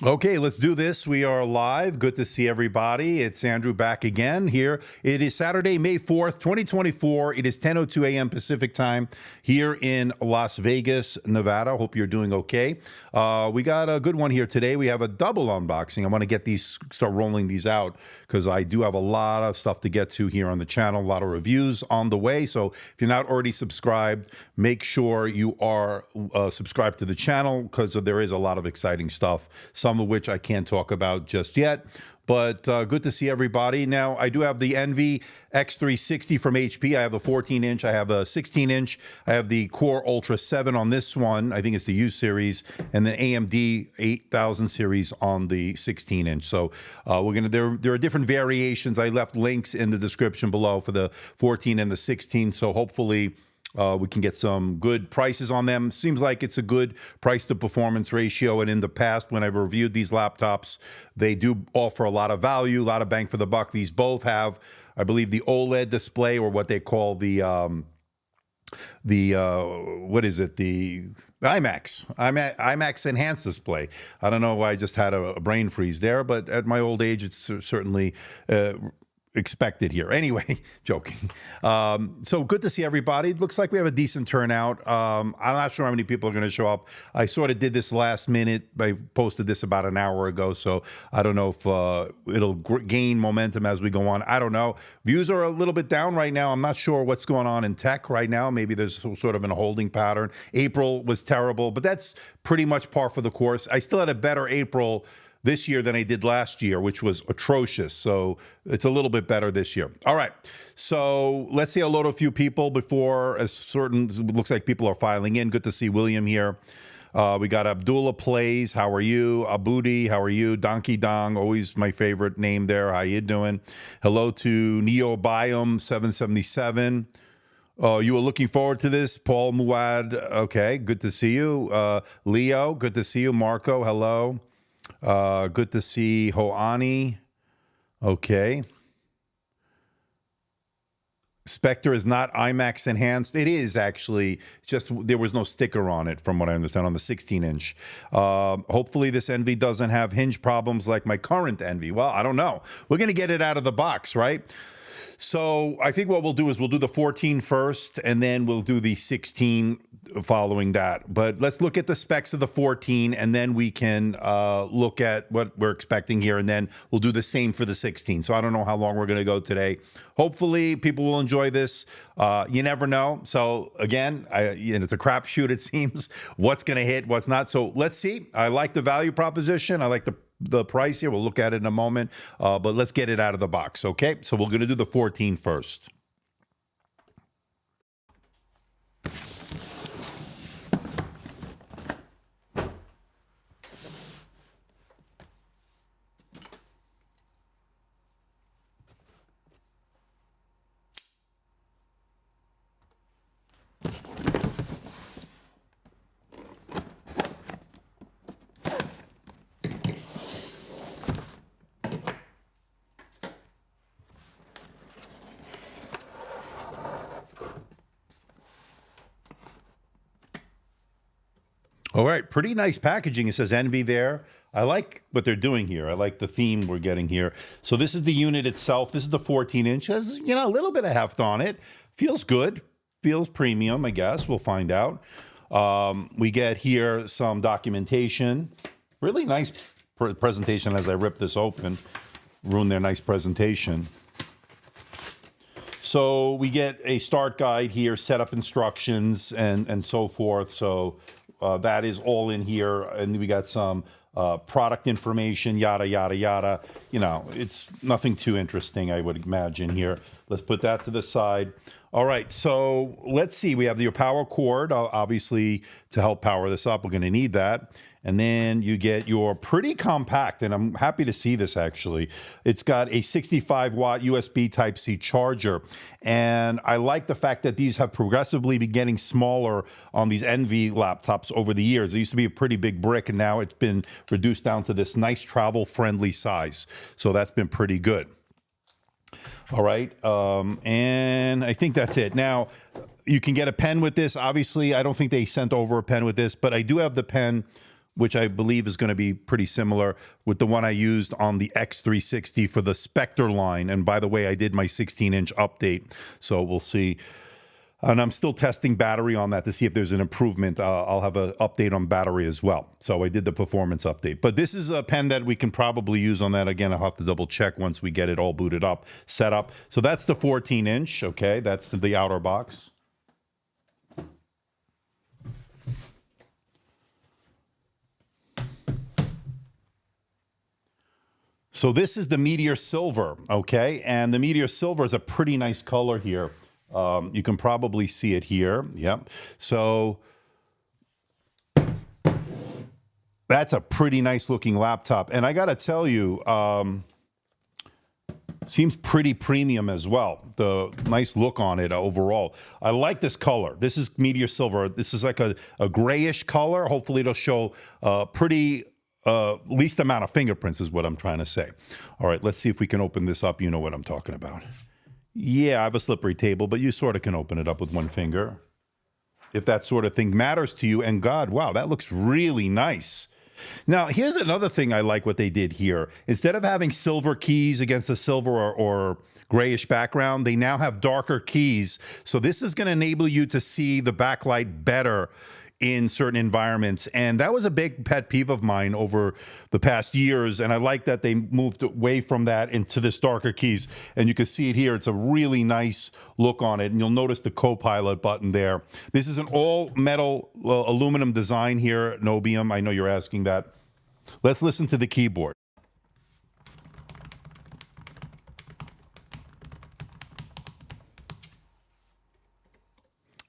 Okay, let's do this. We are live. Good to see everybody. It's Andrew back again here. It is Saturday, May 4th, 2024. It is 10:02 a.m. Pacific time here in Las Vegas, Nevada. Hope you're doing okay. We got a good one here today. We have a double unboxing. I want to get these, start rolling these out because I do have a lot of stuff to get to here on the channel, a lot of reviews on the way. So if you're not already subscribed, make sure you are subscribed to the channel because there is a lot of exciting stuff, some of which I can't talk about just yet. But good to see everybody. Now, I do have the Envy X360 from HP. I have the 14-inch. I have a 16-inch. I have the Core Ultra 7 on this one. I think it's the U series. And then AMD 8000 series on the 16-inch. So we're going to, there are different variations. I left links in the description below for the 14 and the 16. So hopefully we can get some good prices on them. Seems like it's a good price to performance ratio. And in the past, when I've reviewed these laptops, they do offer a lot of value, a lot of bang for the buck. These both have, I believe, the OLED display, or what they call the what is it? The IMAX enhanced display. I don't know why I just had a brain freeze there, but at my old age, it's certainly expected here. Anyway, joking. So good to see everybody. It looks like we have a decent turnout. I'm not sure how many people are going to show up. I sort of did this last minute. I posted this about an hour ago, so I don't know if it'll gain momentum as we go on. I don't know. Views are a little bit down right now. I'm not sure what's going on in tech right now. Maybe there's sort of a holding pattern. April was terrible, but that's pretty much par for the course. I still had a better April this year than I did last year, which was atrocious. So it's a little bit better this year. All right. So let's say hello to a few people before looks like people are filing in. Good to see William here. We got Abdullah Plays. How are you? Abudi, how are you? Donkey Dong, always my favorite name there. How you doing? Hello to Neobiome 777. You were looking forward to this, Paul Muad. Okay, good to see you. Leo, good to see you. Marco, hello. Good to see Hoani. Okay. Spectre is not IMAX enhanced. It is actually, just there was no sticker on it from what I understand on the 16-inch. Hopefully this Envy doesn't have hinge problems like my current Envy. Well, I don't know. We're going to get it out of the box, right? So I think what we'll do is we'll do the 14 first, and then we'll do the 16 following that. But let's look at the specs of the 14, and then we can look at what we're expecting here, and then we'll do the same for the 16. So I don't know how long we're going to go today. Hopefully people will enjoy this. You never know. So again, it's a crapshoot, it seems, what's going to hit, what's not. So let's see. I like the value proposition. I like the price here. We'll look at it in a moment, but let's get it out of the box, okay? So we're going to do the 14 first. All right, pretty nice packaging. It says Envy there. I like what they're doing here. I like the theme we're getting here. So this is the unit itself. This is the 14 inches. You know, a little bit of heft on it. Feels good. Feels premium, I guess. We'll find out. We get here some documentation. Really nice presentation as I rip this open. Ruin their nice presentation. So we get a start guide here, setup instructions, and so forth. So that is all in here. And we got some product information, yada, yada, yada. You know, it's nothing too interesting, I would imagine here. Let's put that to the side. All right, so let's see. We have your power cord, obviously, to help power this up. We're going to need that. And then you get your pretty compact, and I'm happy to see this actually. It's got a 65-watt USB Type-C charger. And I like the fact that these have progressively been getting smaller on these Envy laptops over the years. It used to be a pretty big brick, and now it's been reduced down to this nice travel-friendly size. So that's been pretty good. All right, and I think that's it. Now, you can get a pen with this. Obviously, I don't think they sent over a pen with this, but I do have the pen, which I believe is going to be pretty similar with the one I used on the X360 for the Spectre line. And by the way, I did my 16-inch update, so we'll see. And I'm still testing battery on that to see if there's an improvement. I'll have an update on battery as well. So I did the performance update. But this is a pen that we can probably use on that. Again, I'll have to double check once we get it all booted up, set up. So that's the 14-inch, okay? That's the outer box. So this is the Meteor Silver, okay? And the Meteor Silver is a pretty nice color here. You can probably see it here. Yep. So that's a pretty nice looking laptop. And I got to tell you, seems pretty premium as well. The nice look on it overall. I like this color. This is Meteor Silver. This is like a grayish color. Hopefully it'll show pretty least amount of fingerprints is what I'm trying to say. All right, let's see if we can open this up. You know what I'm talking about. Yeah, I have a slippery table, but you sort of can open it up with one finger if that sort of thing matters to you. And God, wow, that looks really nice. Now, here's another thing I like what they did here. Instead of having silver keys against a silver or grayish background, they now have darker keys. So this is going to enable you to see the backlight better in certain environments. And that was a big pet peeve of mine over the past years. And I like that they moved away from that into this darker keys. And you can see it here. It's a really nice look on it. And you'll notice the Copilot button there. This is an all metal aluminum design here, Nobium. I know you're asking that. Let's listen to the keyboard.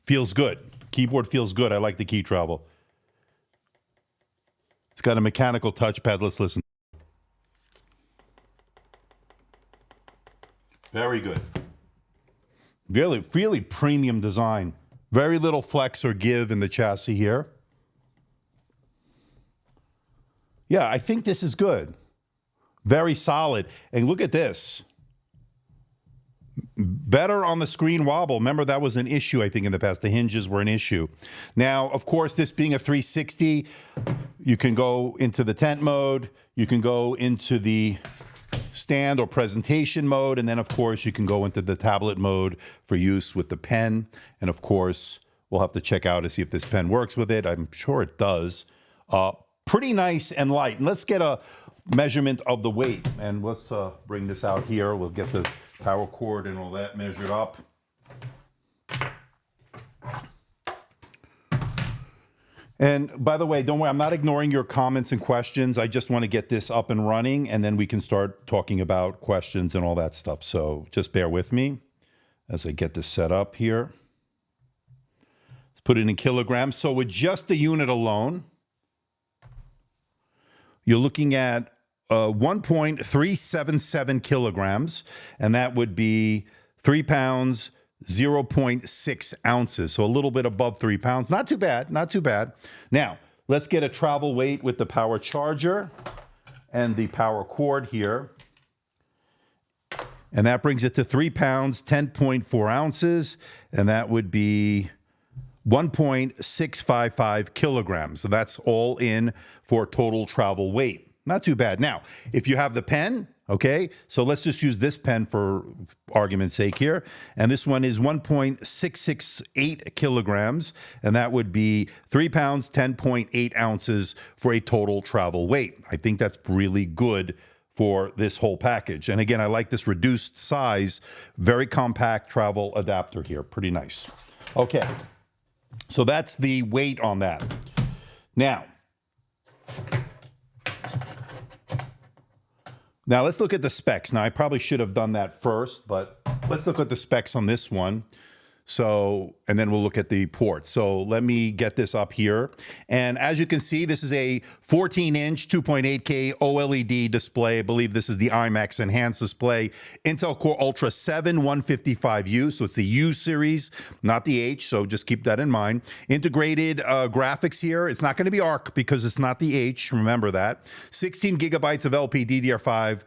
Feels good. Keyboard feels good. I like the key travel. It's got a mechanical touchpad. Let's listen. Very good. Really, really premium design. Very little flex or give in the chassis here. Yeah, I think this is good. Very solid. And look at this. Better on the screen wobble. Remember, that was an issue, I think, in the past. The hinges were an issue. Now, of course, this being a 360, you can go into the tent mode. You can go into the stand or presentation mode. And then, of course, you can go into the tablet mode for use with the pen. And, of course, we'll have to check out to see if this pen works with it. I'm sure it does. Pretty nice and light. And let's get a measurement of the weight. And let's bring this out here. We'll get the power cord and all that measured up. And by the way, don't worry, I'm not ignoring your comments and questions. I just want to get this up and running, and then we can start talking about questions and all that stuff. So just bear with me as I get this set up here. Let's put it in kilograms. So with just the unit alone, you're looking at 1.377 kilograms, and that would be 3 pounds, 0.6 ounces, so a little bit above 3 pounds. Not too bad, not too bad. Now, let's get a travel weight with the power charger and the power cord here. And that brings it to 3 pounds, 10.4 ounces, and that would be 1.655 kilograms. So that's all in for total travel weight. Not too bad. Now, if you have the pen, okay, so let's just use this pen for argument's sake here. And this one is 1.668 kilograms, and that would be 3 pounds, 10.8 ounces for a total travel weight. I think that's really good for this whole package. And again, I like this reduced size, very compact travel adapter here. Pretty nice. Okay, so that's the weight on that. Now let's look at the specs. Now, I probably should have done that first, but let's look at the specs on this one. So, and then we'll look at the ports. So let me get this up here. And as you can see, this is a 14-inch, 2.8K OLED display. I believe this is the IMAX Enhanced display. Intel Core Ultra 7 155U. So it's the U series, not the H. So just keep that in mind. Integrated graphics here. It's not going to be ARC because it's not the H. Remember that. 16 gigabytes of LPDDR5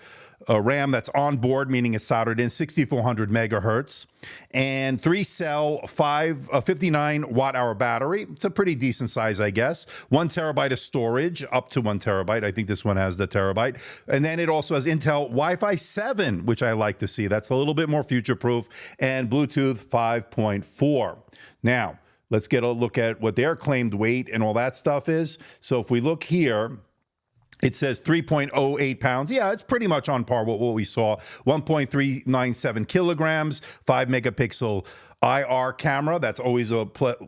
RAM that's on board, meaning it's soldered in, 6400 megahertz, and 3-cell 59 watt-hour battery. It's a pretty decent size, I guess. 1 terabyte of storage, up to 1 terabyte. I think this one has the terabyte. And then it also has Intel Wi-Fi 7, which I like to see. That's a little bit more future-proof, and Bluetooth 5.4. Now, let's get a look at what their claimed weight and all that stuff is. So if we look here, it says 3.08 pounds. Yeah, it's pretty much on par with what we saw. 1.397 kilograms, 5 megapixel IR camera. That's always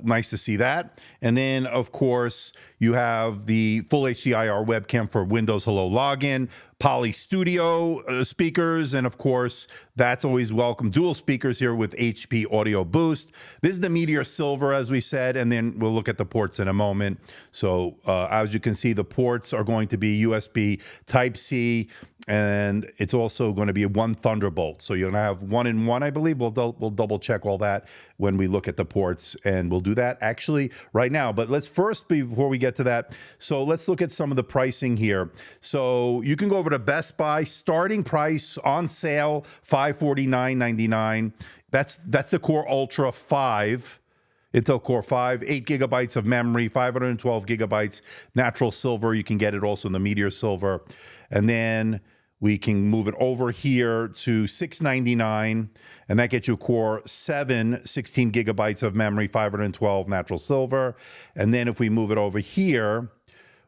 nice to see that. And then, of course, you have the full HD IR webcam for Windows Hello Login, Poly Studio speakers, and of course, that's always welcome. Dual speakers here with HP Audio Boost. This is the Meteor Silver, as we said, and then we'll look at the ports in a moment. So as you can see, the ports are going to be USB Type-C, and it's also going to be one Thunderbolt. So you're going to have 1-in-1, I believe. We'll double check all that when we look at the ports, and we'll do that actually right now. But let's first, before we get to that, so let's look at some of the pricing here. So you can go over to Best Buy. Starting price on sale, $549.99. That's the Core Ultra 5. Intel Core 5, 8 gigabytes of memory, 512 gigabytes natural silver. You can get it also in the Meteor Silver. And then we can move it over here to $699, and that gets you a Core 7, 16 gigabytes of memory, 512 natural silver. And then if we move it over here,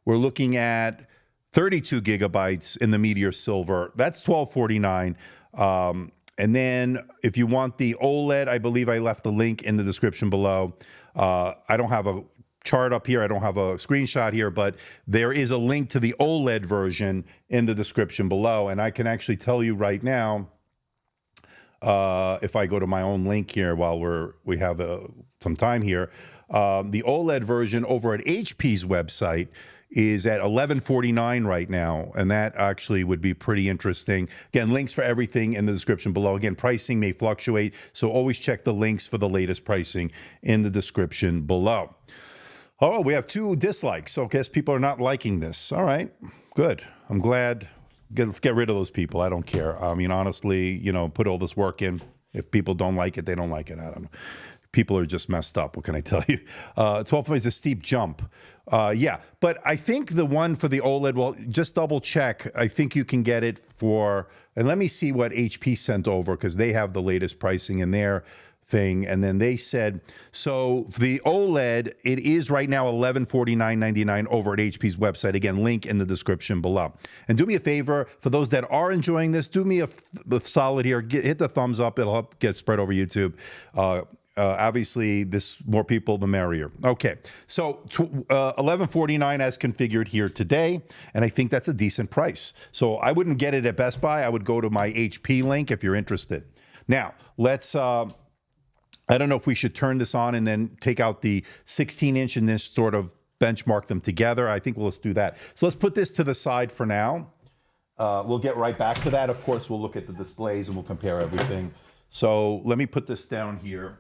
we're looking at 32 gigabytes in the Meteor Silver. That's $1249. And then if you want the OLED, I believe I left the link in the description below. I don't have a chart up here. I don't have a screenshot here, but there is a link to the OLED version in the description below. And I can actually tell you right now, if I go to my own link here while we have some time here, the OLED version over at HP's website is at $1149 right now, and that actually would be pretty interesting. Again, links for everything in the description below. Again, pricing may fluctuate, so always check the links for the latest pricing in the description below. Oh, we have 2 dislikes, so I guess people are not liking this. All right, good. I'm glad. Let's get rid of those people. I don't care. I mean, honestly, put all this work in. If people don't like it, they don't like it. I don't know. people are just messed up. What can I tell you? 12 is a steep jump. Yeah, but I think the one for the OLED, well, just double check. I think you can get it for, and let me see what HP sent over because they have the latest pricing in their thing. And then they said, so for the OLED, it is right now $1149.99 over at HP's website. Again, link in the description below. And do me a favor, for those that are enjoying this, do me a solid here. Hit the thumbs up. It'll help get spread over YouTube. Obviously, this more people, the merrier. Okay, so $1149 as configured here today, and I think that's a decent price. So I wouldn't get it at Best Buy. I would go to my HP link if you're interested. Now, let's... I don't know if we should turn this on and then take out the 16-inch and then sort of benchmark them together. I think let's do that. So let's put this to the side for now. We'll get right back to that. Of course, we'll look at the displays and we'll compare everything. So let me put this down here.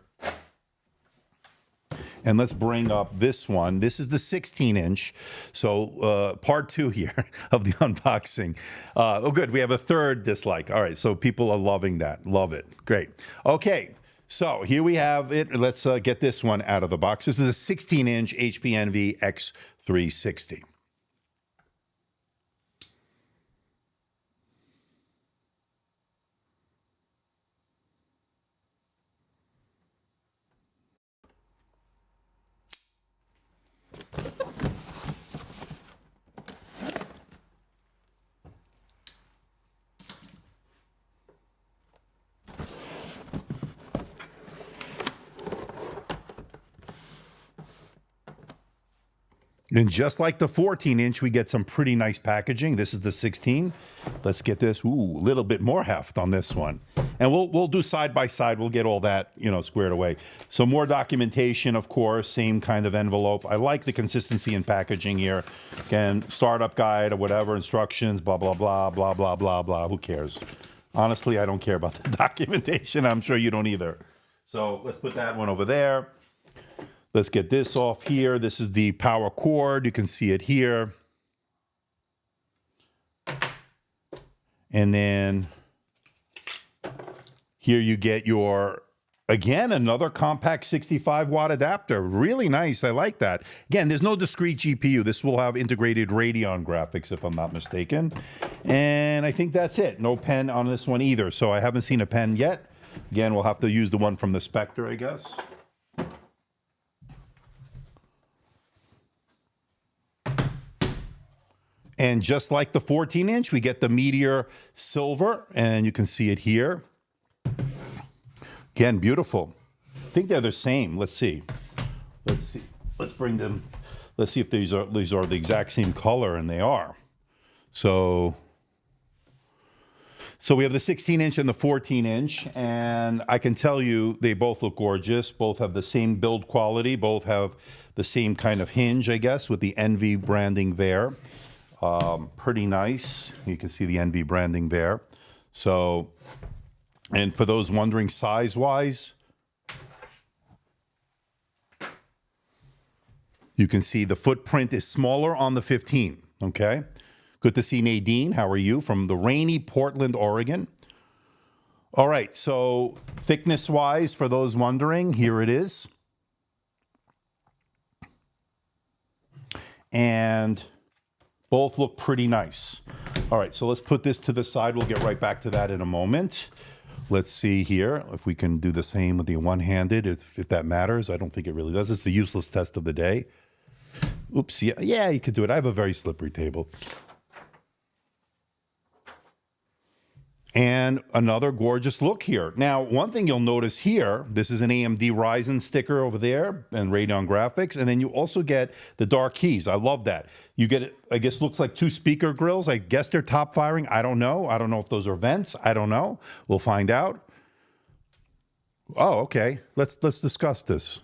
And let's bring up this one. This is the 16-inch. So part 2 here of the unboxing. Oh, good. We have a third dislike. All right. So people are loving that. Love it. Great. Okay. So here we have it. Let's get this one out of the box. This is a 16-inch HP Envy X360. And just like the 14-inch, we get some pretty nice packaging. This is the 16. Let's get this, a little bit more heft on this one. And we'll do side by side. We'll get all that, squared away. So more documentation, of course, same kind of envelope. I like the consistency in packaging here. Again, startup guide or whatever, instructions, blah, blah, blah, blah, blah, blah, blah. Who cares? Honestly, I don't care about the documentation. I'm sure you don't either. So let's put that one over there. Let's get this off here. This is the power cord. You can see it here. And then here you get your, again, another compact 65-watt adapter. Really nice. I like that. Again, there's no discrete GPU. This will have integrated Radeon graphics, if I'm not mistaken. And I think that's it. No pen on this one either. So I haven't seen a pen yet. Again, we'll have to use the one from the Spectre, I guess. And just like the 14-inch, we get the Meteor Silver, and you can see it here. Again, beautiful. I think they're the same. Let's see. Let's see. Let's bring them. Let's see if these are the exact same color, and they are. So we have the 16-inch and the 14-inch, and I can tell you they both look gorgeous. Both have the same build quality. Both have the same kind of hinge, I guess, with the Envy branding there. Pretty nice. You can see the Envy branding there. So, and for those wondering size-wise, you can see the footprint is smaller on the 15, okay? Good to see Nadine. How are you? From the rainy Portland, Oregon. All right, so thickness-wise, for those wondering, here it is. And both look pretty nice. All right, so let's put this to the side. We'll get right back to that in a moment. Let's see here if we can do the same with the one-handed, if that matters. I don't think it really does. It's the useless test of the day. Oops, yeah, you could do it. I have a very slippery table. And another gorgeous look here. Now, one thing you'll notice here, this is an AMD Ryzen sticker over there and Radeon graphics. And then you also get the dark keys. I love that. You get, I guess, looks like 2 speaker grills. I guess they're top firing. I don't know. I don't know if those are vents. I don't know. We'll find out. Oh, okay. Let's discuss this.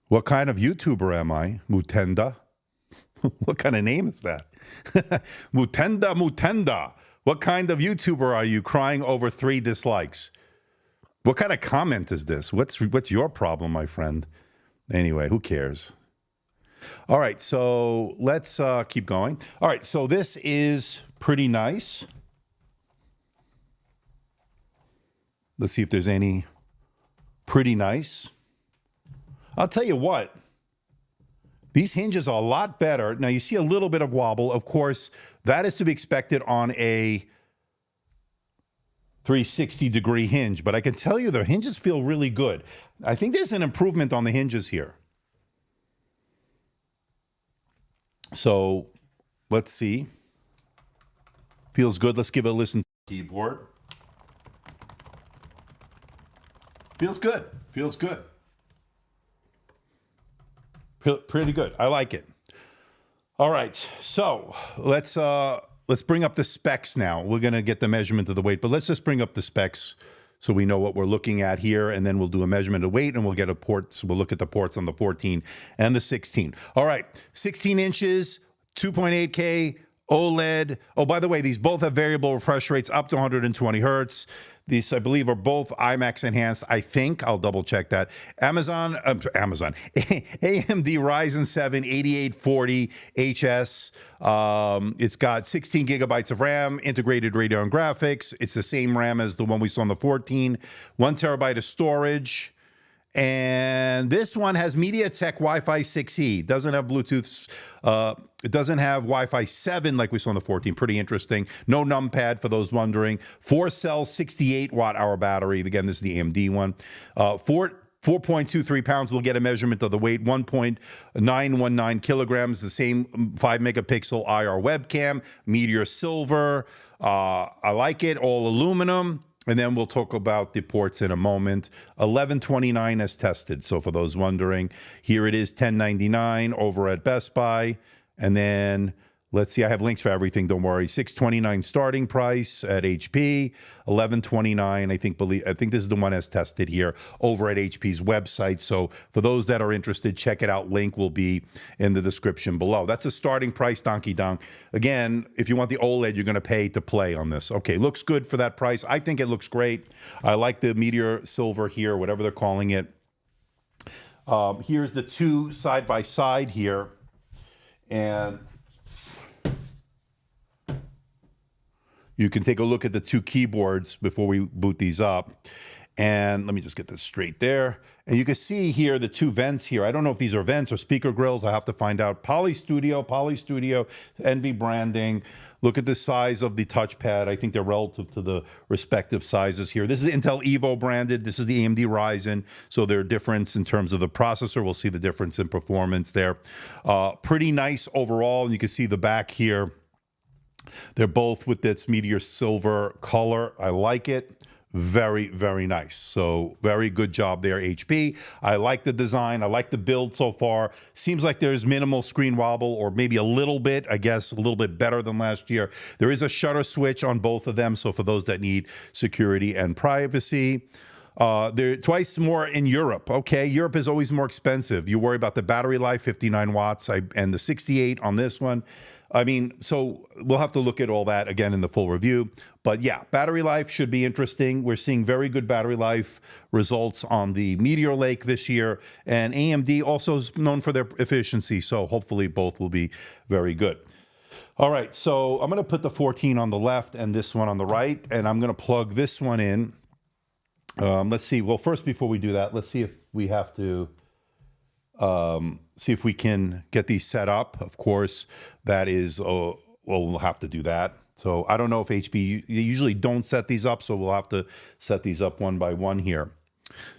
What kind of YouTuber am I? Mutenda? What kind of name is that? Mutenda. What kind of YouTuber are you crying over 3 dislikes? What kind of comment is this? What's your problem, my friend? Anyway, who cares? All right, so let's keep going. All right, so this is pretty nice. Let's see if there's any Pretty nice. I'll tell you what, these hinges are a lot better. Now, you see a little bit of wobble. Of course, that is to be expected on a 360-degree hinge, but I can tell you the hinges feel really good. I think there's an improvement on the hinges here. So let's see. Feels good. Let's give it a listen to the keyboard. Feels good. Feels good. Pretty good. I like it. All right. So let's bring up the specs now. We're going to get the measurement of the weight, but let's just bring up the specs so we know what we're looking at here, and then we'll do a measurement of weight, and we'll get a port. So we'll look at the ports on the 14 and the 16. All right. 16 inches, 2.8K. OLED. Oh, by the way, these both have variable refresh rates up to 120 hertz. These, I believe, are both IMAX enhanced. I think I'll double check that. AMD Ryzen 7 8840 HS. It's got 16 gigabytes of RAM, integrated Radeon graphics. It's the same RAM as the one we saw on the 14. 1 terabyte of storage. And this one has MediaTek Wi-Fi 6E. Doesn't have Bluetooth. It doesn't have Wi-Fi 7 like we saw on the 14. Pretty interesting. No numpad for those wondering. 4-cell 68 watt-hour battery. Again, this is the AMD one. 4.23 pounds. We'll get a measurement of the weight. 1.919 kilograms. The same 5 megapixel IR webcam. Meteor silver. I like it. All aluminum. And then we'll talk about the ports in a moment. 1129 as tested. So for those wondering, here it is, 1099 over at Best Buy. And then let's see, I have links for everything. Don't worry. 629 starting price at HP. 1129. I think this is the one as tested here over at HP's website. So for those that are interested, check it out. Link will be in the description below. That's a starting price, Donkey Donk. Again, if you want the OLED, you're going to pay to play on this. Okay, looks good for that price. I think it looks great. I like the Meteor Silver here, whatever they're calling it. Here's the two side by side here. And you can take a look at the two keyboards before we boot these up. And let me just get this straight there. And you can see here the two vents here. I don't know if these are vents or speaker grills. I have to find out. Poly Studio, Envy branding. Look at the size of the touchpad. I think they're relative to the respective sizes here. This is Intel Evo branded. This is the AMD Ryzen. So there's a difference in terms of the processor. We'll see the difference in performance there. Pretty nice overall. And you can see the back here. They're both with this Meteor Silver color. I like it. Very, very nice. So very good job there, HP. I like the design. I like the build so far. Seems like there's minimal screen wobble, or maybe a little bit, I guess, a little bit better than last year. There is a shutter switch on both of them. So for those that need security and privacy. They're twice more in Europe. Okay, Europe is always more expensive. You worry about the battery life, 59 watts, and the 68 on this one. I mean, so we'll have to look at all that again in the full review. But yeah, battery life should be interesting. We're seeing very good battery life results on the Meteor Lake this year. And AMD also is known for their efficiency. So hopefully both will be very good. All right, so I'm going to put the 14 on the left and this one on the right. And I'm going to plug this one in. Let's see. Well, first, before we do that, let's see if we have to see if we can get these set up. Of course, that is, well, we'll have to do that. So I don't know if HP, you usually don't set these up, so we'll have to set these up one by one here.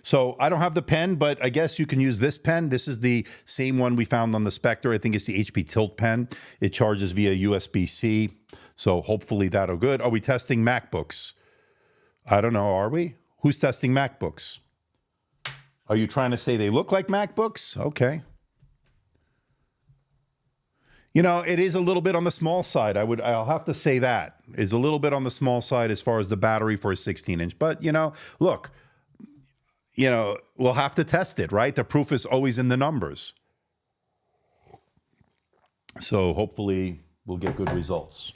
So I don't have the pen, but I guess you can use this pen. This is the same one we found on the Spectre. I think it's the HP Tilt pen. It charges via USB-C. So hopefully that'll good. Are we testing MacBooks? I don't know. Are we? Who's testing MacBooks? Are you trying to say they look like MacBooks? Okay. You know, it is a little bit on the small side. I'll have to say that. It's a little bit on the small side as far as the battery for a 16-inch. But, you know, look, you know, we'll have to test it, right? The proof is always in the numbers. So hopefully we'll get good results.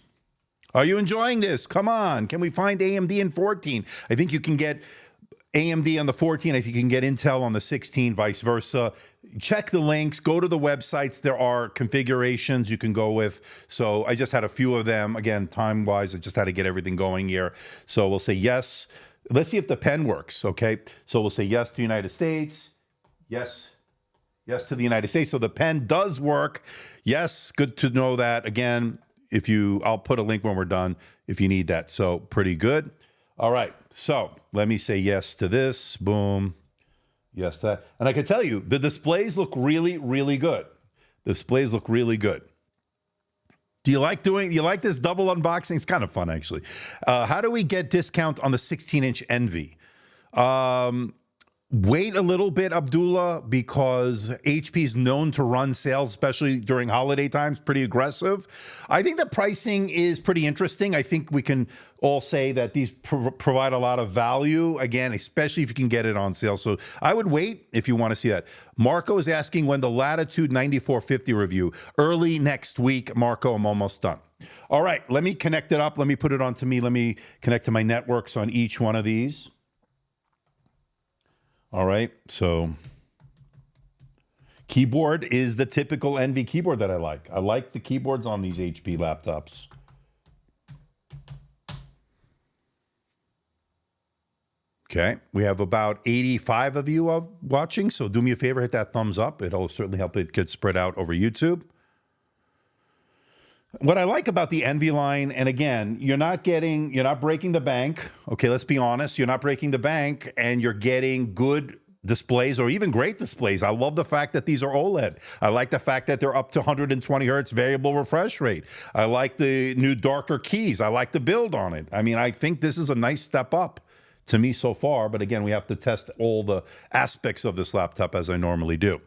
Are you enjoying this? Come on. Can we find AMD in 14? I think you can get AMD on the 14, if you can get Intel on the 16, vice versa. Check the links, go to the websites. There are configurations you can go with. So I just had a few of them. Again, time-wise, I just had to get everything going here. So we'll say yes. let's see if the pen works, okay? So we'll say yes to the United States, yes, yes to the United States. So the pen does work. Yes, good to know that. Again, I'll put a link when we're done if you need that. So pretty good. All right, so let me say yes to this, boom, yes to that. And I can tell you, the displays look really, really good. The displays look really good. Do you like this double unboxing? It's kind of fun, actually. How do we get discount on the 16-inch Envy? Wait a little bit, Abdullah, because HP is known to run sales, especially during holiday times, pretty aggressive. I think the pricing is pretty interesting. I think we can all say that these provide a lot of value, again, especially if you can get it on sale. So I would wait if you want to see that. Marco is asking when the Latitude 9450 review. Early next week, Marco, I'm almost done. All right, let me connect it up. Let me put it onto me. Let me connect to my networks on each one of these. All right, so keyboard is the typical Envy keyboard that I like. I like the keyboards on these HP laptops. Okay, we have about 85 of you watching, so do me a favor, hit that thumbs up. It'll certainly help it get spread out over YouTube. What I like about the Envy line, and again, you're not breaking the bank. Okay, let's be honest. You're not breaking the bank, and you're getting good displays or even great displays. I love the fact that these are OLED. I like the fact that they're up to 120 hertz variable refresh rate. I like the new darker keys. I like the build on it. I mean, I think this is a nice step up to me so far. But again, we have to test all the aspects of this laptop as I normally do.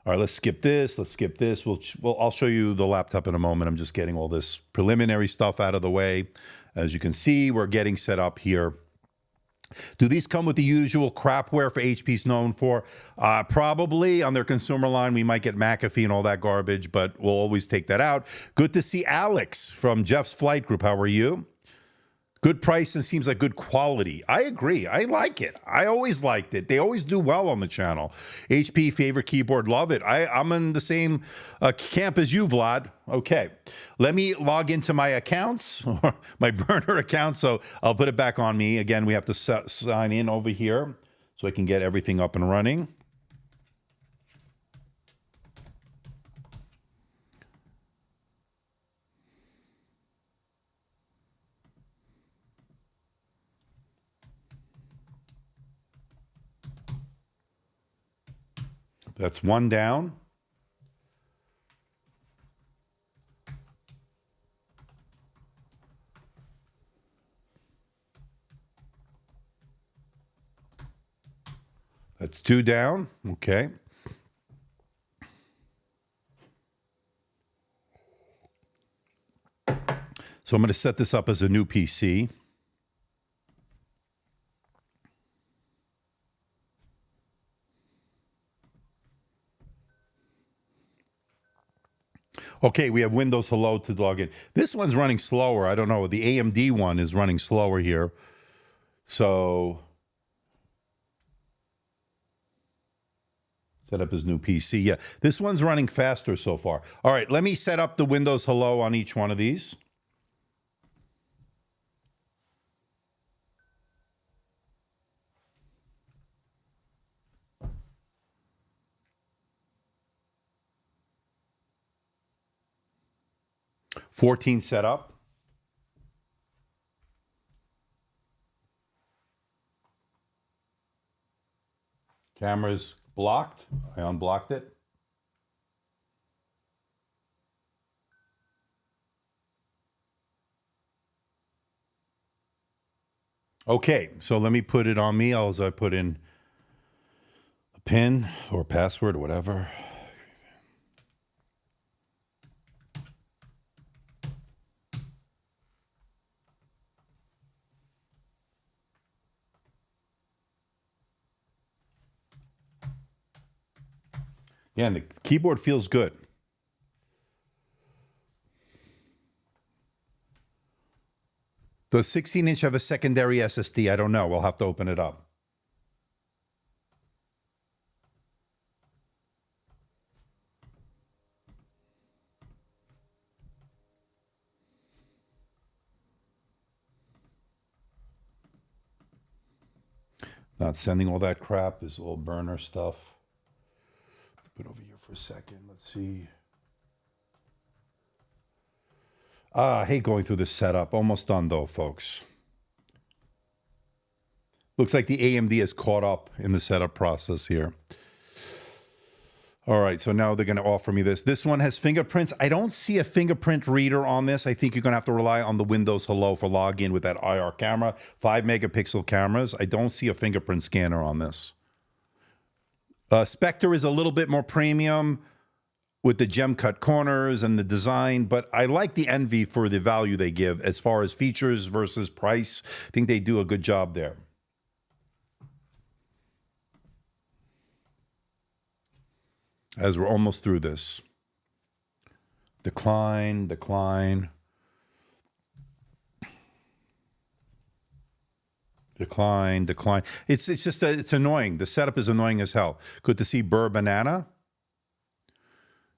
All right, let's skip this. Let's skip this. I'll show you the laptop in a moment. I'm just getting all this preliminary stuff out of the way. As you can see, we're getting set up here. Do these come with the usual crapware for HP's known for? Probably on their consumer line, we might get McAfee and all that garbage, but we'll always take that out. Good to see Alex from Jeff's Flight Group. How are you? Good price and seems like good quality. I agree. I like it. I always liked it. They always do well on the channel. HP favorite keyboard. Love it. I'm in the same camp as you, Vlad. Okay. Let me log into my accounts, or my burner account, so I'll put it back on me. Again, we have to sign in over here so I can get everything up and running. That's one down. That's two down. Okay. So I'm going to set this up as a new PC. Okay, we have Windows Hello to log in. This one's running slower. I don't know. The AMD one is running slower here. So set up his new PC. Yeah, this one's running faster so far. All right, let me set up the Windows Hello on each one of these. $14 set up. Camera's blocked. I unblocked it. Okay, so let me put it on me. As I put in a PIN or password or whatever. Yeah, and the keyboard feels good. Does 16-inch have a secondary SSD? I don't know. We'll have to open it up. Not sending all that crap, this little burner stuff. Put it over here for a second. Let's see. I hate going through this setup. Almost done though, folks. Looks like the AMD is caught up in the setup process here. All right, so now they're going to offer me this. This one has fingerprints. I don't see a fingerprint reader on this. I think you're going to have to rely on the Windows Hello for login with that IR camera. 5-megapixel cameras. I don't see a fingerprint scanner on this. Spectre is a little bit more premium with the gem cut corners and the design, but I like the Envy for the value they give as far as features versus price. I think they do a good job there. As we're almost through this. Decline, decline. Decline, decline. It's just, it's annoying. The setup is annoying as hell. Good to see Burr Banana.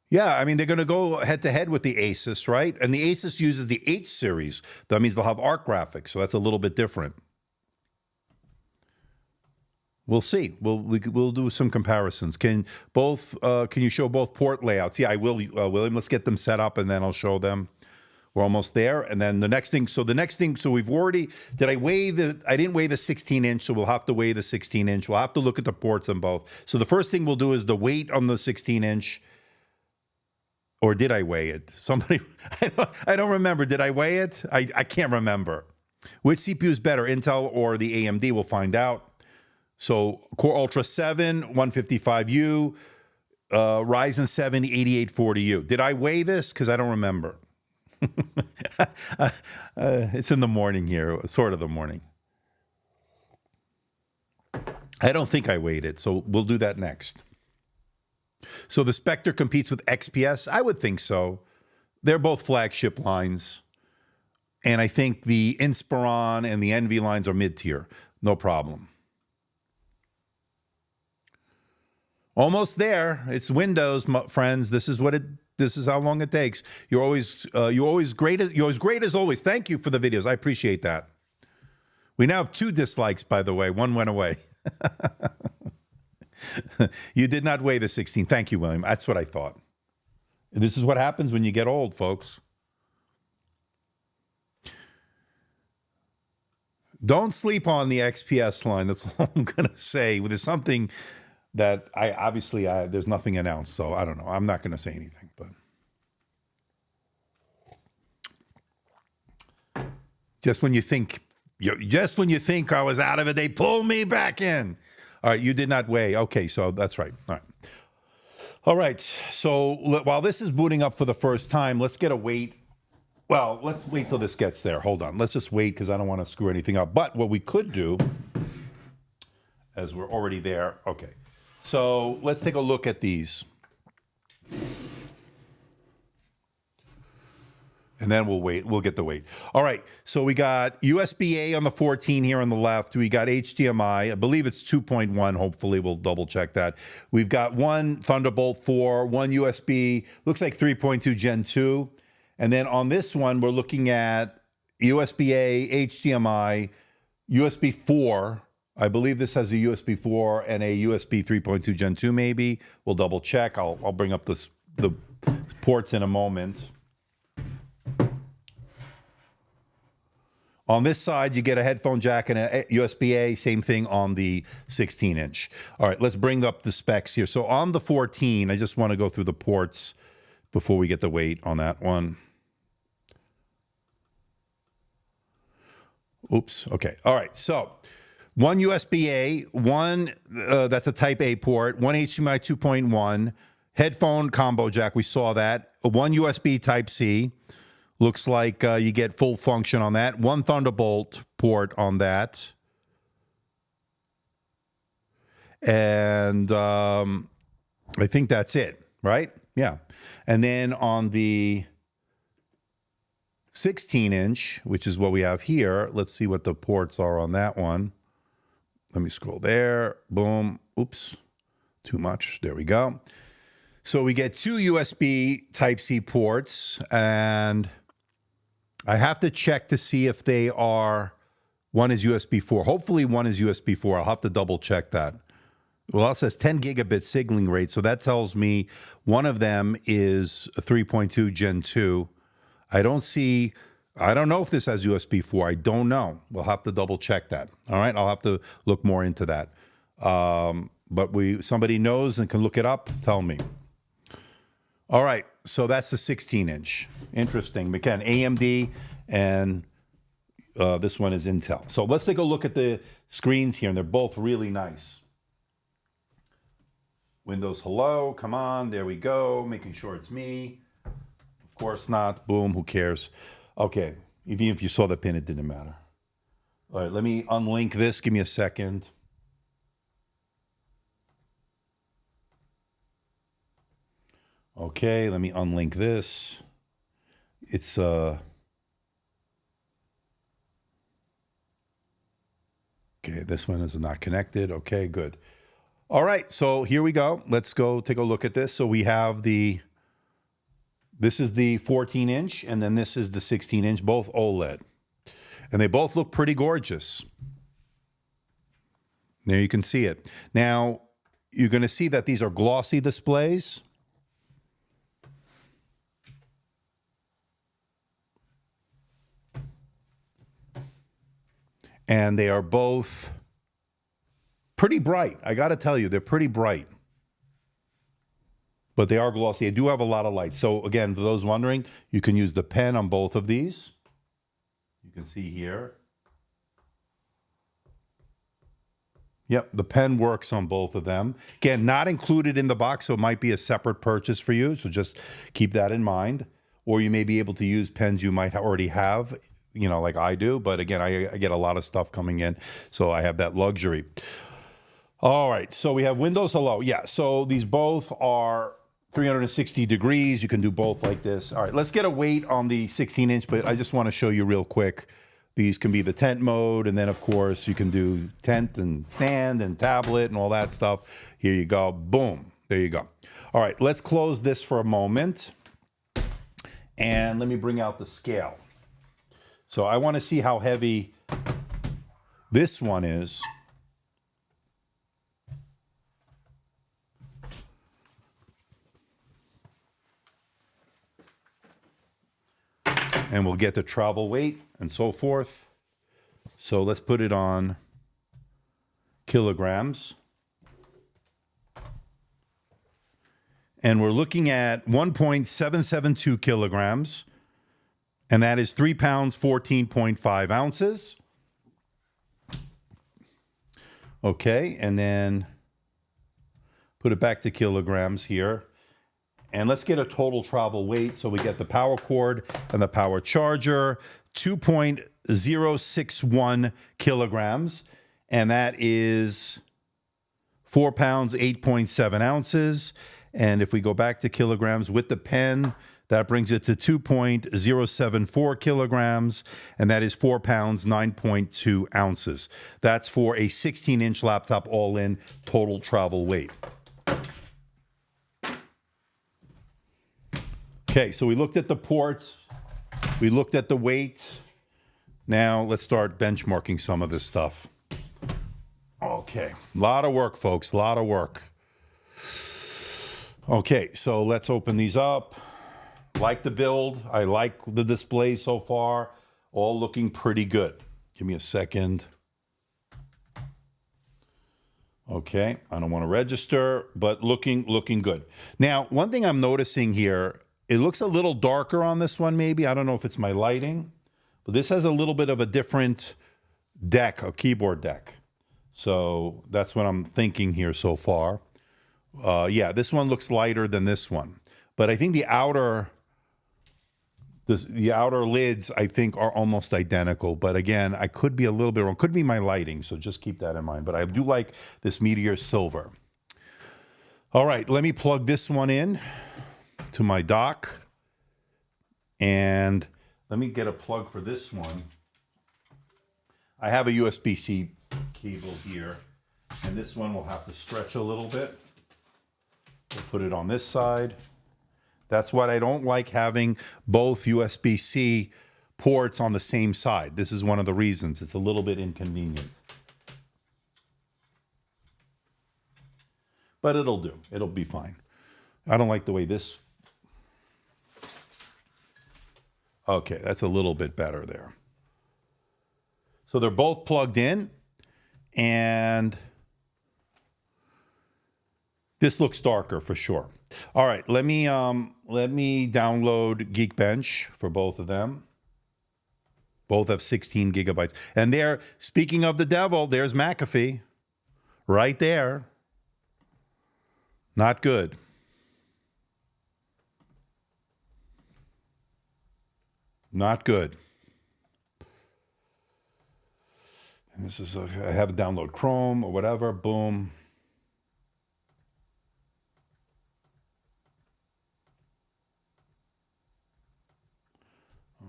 Yeah, I mean, they're going to go head-to-head with the Asus, right? And the Asus uses the H series. That means they'll have ARC graphics, so that's a little bit different. We'll see. We'll do some comparisons. Can you show both port layouts? Yeah, I will, William. Let's get them set up, and then I'll show them. We're almost there. And then the next thing. So we've already. I didn't weigh the 16-inch, so we'll have to weigh the 16-inch. We'll have to look at the ports on both. So the first thing we'll do is the weight on the 16-inch. Or did I weigh it? Somebody, I don't remember. Did I weigh it? I can't remember. Which CPU is better, Intel or the AMD? We'll find out. So Core Ultra 7, 155U, Ryzen 7, 8840U. Did I weigh this? Because I don't remember. It's in the morning here, sort of the morning. I don't think I weighed it, so we'll do that next. So the Spectre competes with XPS? I would think so. They're both flagship lines. And I think the Inspiron and the Envy lines are mid-tier. No problem. Almost there. It's Windows, friends. This is how long it takes. You're always great as always. Thank you for the videos. I appreciate that. We now have 2 dislikes, by the way. One went away. You did not weigh the 16. Thank you, William. That's what I thought. This is what happens when you get old, folks. Don't sleep on the XPS line. That's all I'm going to say. There's something that there's nothing announced, so I don't know. I'm not going to say anything, but just when you think I was out of it, they pull me back in. All right, you did not weigh. Okay, so that's right. All right. So while this is booting up for the first time, let's get a weight. Well, let's wait till this gets there. Hold on. Let's just wait because I don't want to screw anything up. But what we could do, as we're already there, okay. So let's take a look at these. And then we'll wait. We'll get the weight. All right. So we got USB-A on the 14 here on the left. We got HDMI. I believe it's 2.1. Hopefully, we'll double check that. We've got one Thunderbolt 4, one USB. Looks like 3.2 Gen 2. And then on this one, we're looking at USB-A, HDMI, USB 4. I believe this has a USB 4 and a USB 3.2 Gen 2 maybe. We'll double check. I'll bring up the ports in a moment. On this side, you get a headphone jack and a USB-A. Same thing on the 16-inch. All right, let's bring up the specs here. So on the 14, I just want to go through the ports before we get the weight on that one. Oops. Okay. All right. So one USB-A, one that's a Type A port, one HDMI 2.1, headphone combo jack. We saw that. One USB Type-C. Looks like you get full function on that. One Thunderbolt port on that. And I think that's it, right? Yeah. And then on the 16-inch, which is what we have here, let's see what the ports are on that one. Let me scroll there. Boom. Oops. Too much. There we go. So we get 2 USB Type-C ports, and I have to check to see if they are one is USB 4. Hopefully one is USB 4. I'll have to double check that. Well, it says 10 gigabit signaling rate, so that tells me one of them is a 3.2 Gen 2. I don't know if this has USB 4. I don't know. We'll have to double check that. All right, I'll have to look more into that. But somebody knows and can look it up, tell me. All right, so that's the 16-inch. Interesting. Again, AMD, and this one is Intel. So let's take a look at the screens here, and they're both really nice. Windows hello, come on, there we go, making sure it's me. Of course not, boom, who cares? Okay, even if you saw the pin, it didn't matter. All right, let me unlink this, give me a second. Okay, let me unlink this. It's, okay, this one is not connected, okay, good. All right, so here we go. Let's go take a look at this. So we have this is the 14-inch, and then this is the 16-inch, both OLED. And they both look pretty gorgeous. There you can see it. Now, you're going to see that these are glossy displays. And they are both pretty bright. I got to tell you, they're pretty bright. But they are glossy. They do have a lot of light. So again, for those wondering, you can use the pen on both of these. You can see here. Yep, the pen works on both of them. Again, not included in the box, so it might be a separate purchase for you. So just keep that in mind. Or you may be able to use pens you might already have, you know, like I do. But again, I get a lot of stuff coming in, so I have that luxury. All right, so we have Windows hello. Yeah, so these both are 360 degrees. You can do both like this. All right, let's get a weight on the 16-inch, but I just want to show you real quick. These can be the tent mode, and then, of course, you can do tent and stand and tablet and all that stuff. Here you go. Boom. There you go. All right, let's close this for a moment, and let me bring out the scale. So I want to see how heavy this one is. And we'll get the travel weight and so forth. So let's put it on kilograms. And we're looking at 1.772 kilograms. And that is 3 pounds, 14.5 ounces. Okay, and then put it back to kilograms here. And let's get a total travel weight. So we get the power cord and the power charger, 2.061 kilograms. And that is 4 pounds, 8.7 ounces. And if we go back to kilograms with the pen, that brings it to 2.074 kilograms. And that is 4 pounds, 9.2 ounces. That's for a 16-inch laptop all in total travel weight. Okay, so we looked at the ports, we looked at the weight. Now let's start benchmarking some of this stuff. Okay, a lot of work, folks, a lot of work. Okay, so let's open these up. Like the build, I like the display so far, all looking pretty good. Give me a second. Okay, I don't want to register, but looking good. Now, one thing I'm noticing here, it looks a little darker on this one, maybe. I don't know if it's my lighting, but this has a little bit of a different deck, a keyboard deck. So that's what I'm thinking here so far. Yeah, this one looks lighter than this one. But I think the outer lids, I think, are almost identical. But again, I could be a little bit wrong. Could be my lighting, so just keep that in mind. But I do like this Meteor Silver. All right, let me plug this one in to my dock, and let me get a plug for this one. I have a USB-C cable here, and this one will have to stretch a little bit. We'll put it on this side. That's what I don't like, having both USB-C ports on the same side. This is one of the reasons. It's a little bit inconvenient. But it'll do. It'll be fine. I don't like the way this... Okay, that's a little bit better there. So they're both plugged in, and this looks darker for sure. All right, let me download Geekbench for both of them. Both have 16 gigabytes. And there, speaking of the devil, there's McAfee right there. Not good. Not good. And this is, I have to download Chrome or whatever. Boom.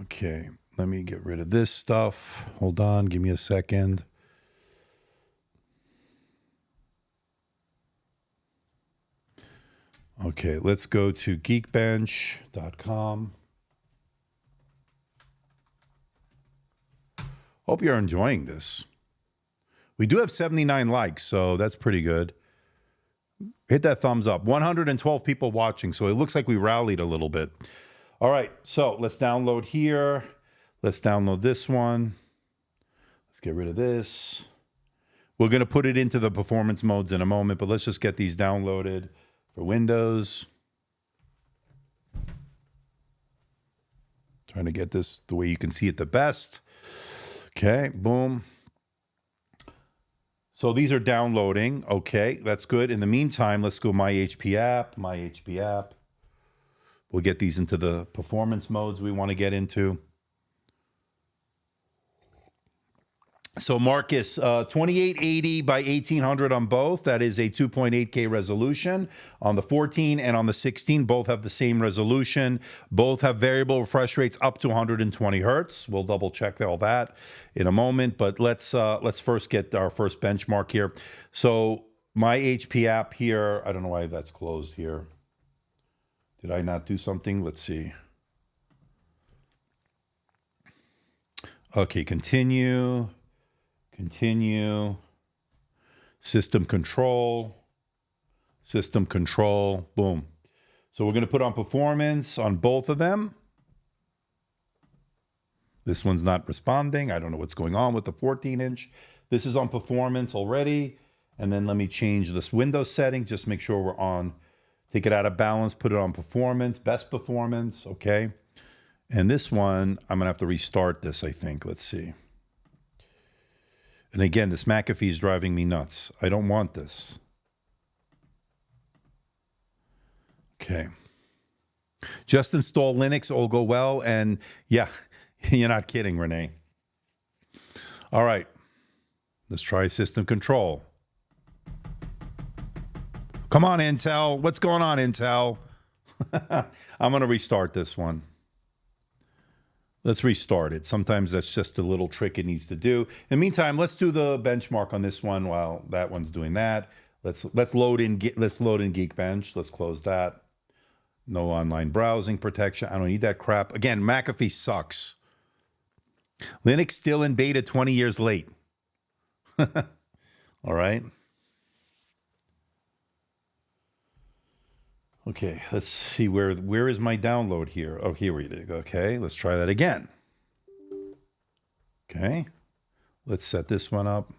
Okay, let me get rid of this stuff. Hold on, give me a second. Okay, let's go to geekbench.com. Hope you're enjoying this. We do have 79 likes, so that's pretty good. Hit that thumbs up. 112 people watching, so it looks like we rallied a little bit. All right, so let's download here. Let's download this one. Let's get rid of this. We're going to put it into the performance modes in a moment, but let's just get these downloaded for Windows. Trying to get this the way you can see it the best. Okay, boom. So these are downloading. Okay, that's good. In the meantime, let's go My HP app, My HP app. We'll get these into the performance modes we want to get into. So Marcus, 2880 by 1800 on both. That is a 2.8K resolution. On the 14 and on the 16, both have the same resolution. Both have variable refresh rates up to 120 hertz. We'll double check all that in a moment, but let's first get our first benchmark here. So My HP app here, I don't know why that's closed here. Did I not do something? Let's see. Okay, continue. Continue. System control. System control. Boom. So we're going to put on performance on both of them. This one's not responding. I don't know what's going on with the 14-inch. This is on performance already. And then let me change this Windows setting. Just make sure we're on. Take it out of balance. Put it on performance. Best performance. Okay. And this one, I'm going to have to restart this, I think. Let's see. And again, this McAfee is driving me nuts. I don't want this. Okay. Just install Linux, all go well. And yeah, you're not kidding, Renee. All right. Let's try system control. Come on, Intel. What's going on, Intel? I'm going to restart this one. Let's restart it. Sometimes that's just a little trick it needs to do. In the meantime, let's do the benchmark on this one while that one's doing that. Let's load in Geekbench. Let's close that. No online browsing protection. I don't need that crap. Again, McAfee sucks. Linux still in beta 20 years late. All right. Okay, let's see where is my download here? Oh, here we go. Okay, let's try that again. Okay, let's set this one up.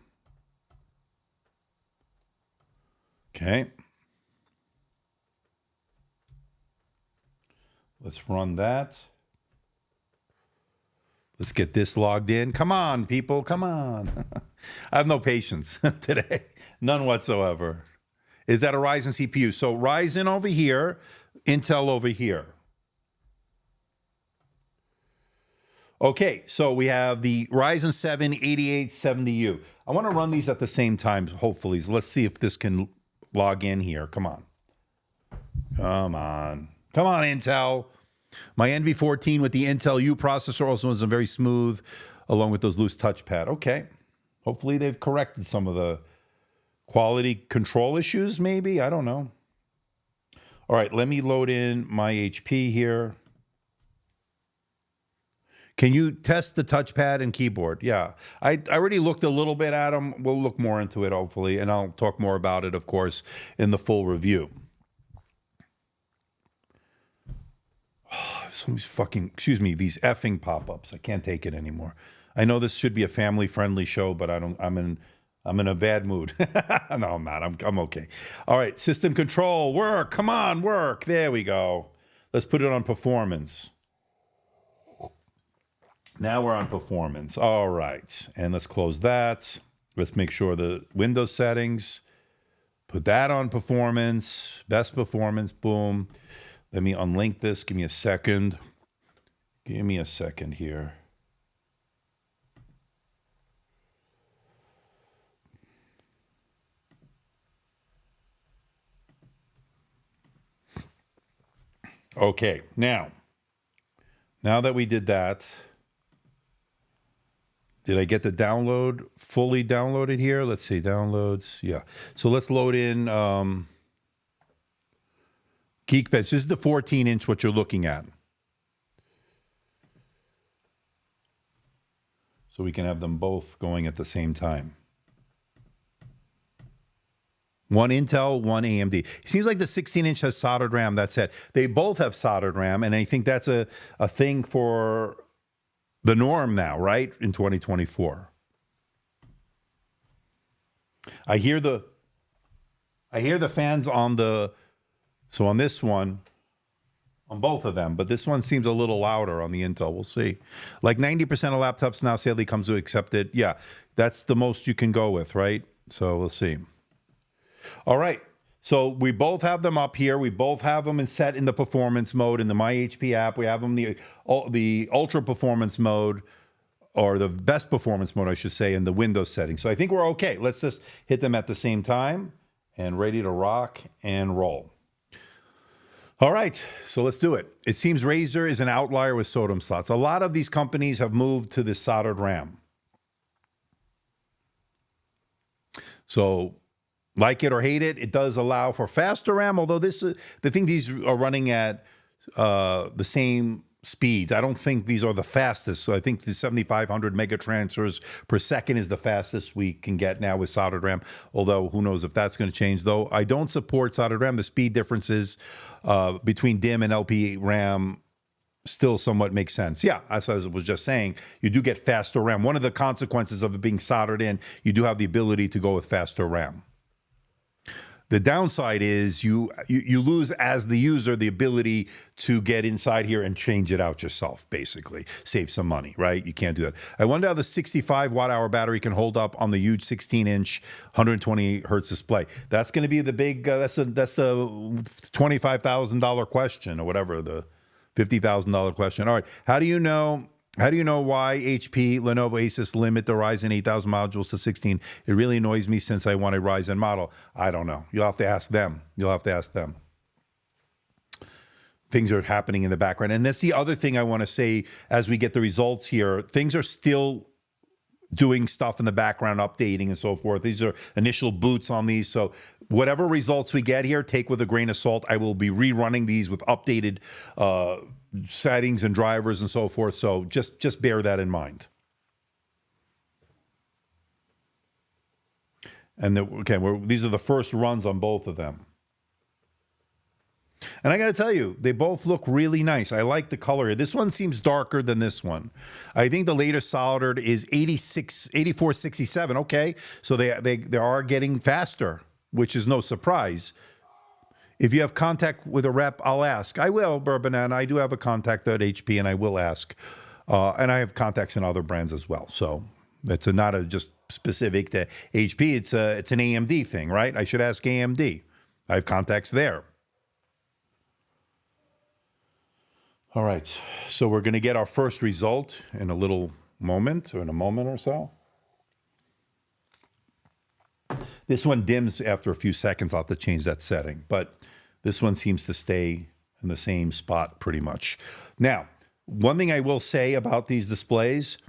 Okay. Let's run that. Let's get this logged in. Come on, people, come on. I have no patience today, none whatsoever. Is that a Ryzen CPU? So Ryzen over here, Intel over here. Okay, so we have the Ryzen 7 8870U. I want to run these at the same time, hopefully. So let's see if this can log in here. Come on. Come on. Come on, Intel. My NV14 with the Intel U processor also is very smooth, along with those loose touchpad. Okay. Hopefully they've corrected some of the quality control issues, maybe? I don't know. All right, let me load in my HP here. Can you test the touchpad and keyboard? Yeah, I already looked a little bit at them. We'll look more into it, hopefully, and I'll talk more about it, of course, in the full review. Some fucking, excuse me, these effing pop-ups. I can't take it anymore. I know this should be a family-friendly show, but I'm in a bad mood. No, I'm not. I'm okay. All right, system control, work. Come on, work. There we go. Let's put it on performance. Now we're on performance. All right, and let's close that. Let's make sure the Windows settings. Put that on performance. Best performance. Boom. Let me unlink this. Give me a second. Give me a second here. Okay, now that we did that, did I get the download fully downloaded here? Let's see, downloads. Yeah. So let's load in Geekbench. This is the 14-inch what you're looking at. So we can have them both going at the same time. One Intel, one AMD. It seems like the 16-inch has soldered RAM. That's it. They both have soldered RAM, and I think that's a thing for the norm now, right? In 2024. I hear the fans on on this one, on both of them, but this one seems a little louder on the Intel. We'll see. Like 90% of laptops now sadly comes to accept it. Yeah, that's the most you can go with, right? So we'll see. All right. So we both have them up here. We both have them set in the performance mode in the My HP app. We have them the ultra performance mode, or the best performance mode, I should say, in the Windows settings. So I think we're okay. Let's just hit them at the same time and ready to rock and roll. All right, so let's do it. It seems Razer is an outlier with SODIMM slots. A lot of these companies have moved to this soldered RAM. So, like it or hate it, it does allow for faster RAM, although these are running at the same speeds. I don't think these are the fastest. So I think the 7,500 mega transfers per second is the fastest we can get now with soldered RAM, although who knows if that's going to change. Though I don't support soldered RAM. The speed differences between DIMM and LP RAM still somewhat makes sense. Yeah, as I was just saying, you do get faster RAM. One of the consequences of it being soldered in, you do have the ability to go with faster RAM. The downside is you lose, as the user, the ability to get inside here and change it out yourself, basically. Save some money, right? You can't do that. I wonder how the 65 watt-hour battery can hold up on the huge 16-inch 120 hertz display. That's going to be the big, that's the $25,000 question, or whatever, the $50,000 question. All right, how do you know why HP, Lenovo, Asus limit the Ryzen 8000 modules to 16? It really annoys me since I want a Ryzen model. I don't know. You'll have to ask them. Things are happening in the background. And that's the other thing I want to say as we get the results here. Things are still doing stuff in the background, updating and so forth. These are initial boots on these. So whatever results we get here, take with a grain of salt. I will be rerunning these with updated settings and drivers and so forth. So just bear that in mind. And these are the first runs on both of them. And I got to tell you, they both look really nice. I like the color. This one seems darker than this one. I think the latest soldered is 8467. Okay, so they are getting faster, which is no surprise. If you have contact with a rep, I'll ask. I will, Bourbon, and I do have a contact at HP, and I will ask. And I have contacts in other brands as well. So it's not just specific to HP. It's an AMD thing, right? I should ask AMD. I have contacts there. All right, so we're going to get our first result in a little moment, or in a moment or so. This one dims after a few seconds. I'll have to change that setting, but this one seems to stay in the same spot pretty much. Now, one thing I will say about these displays,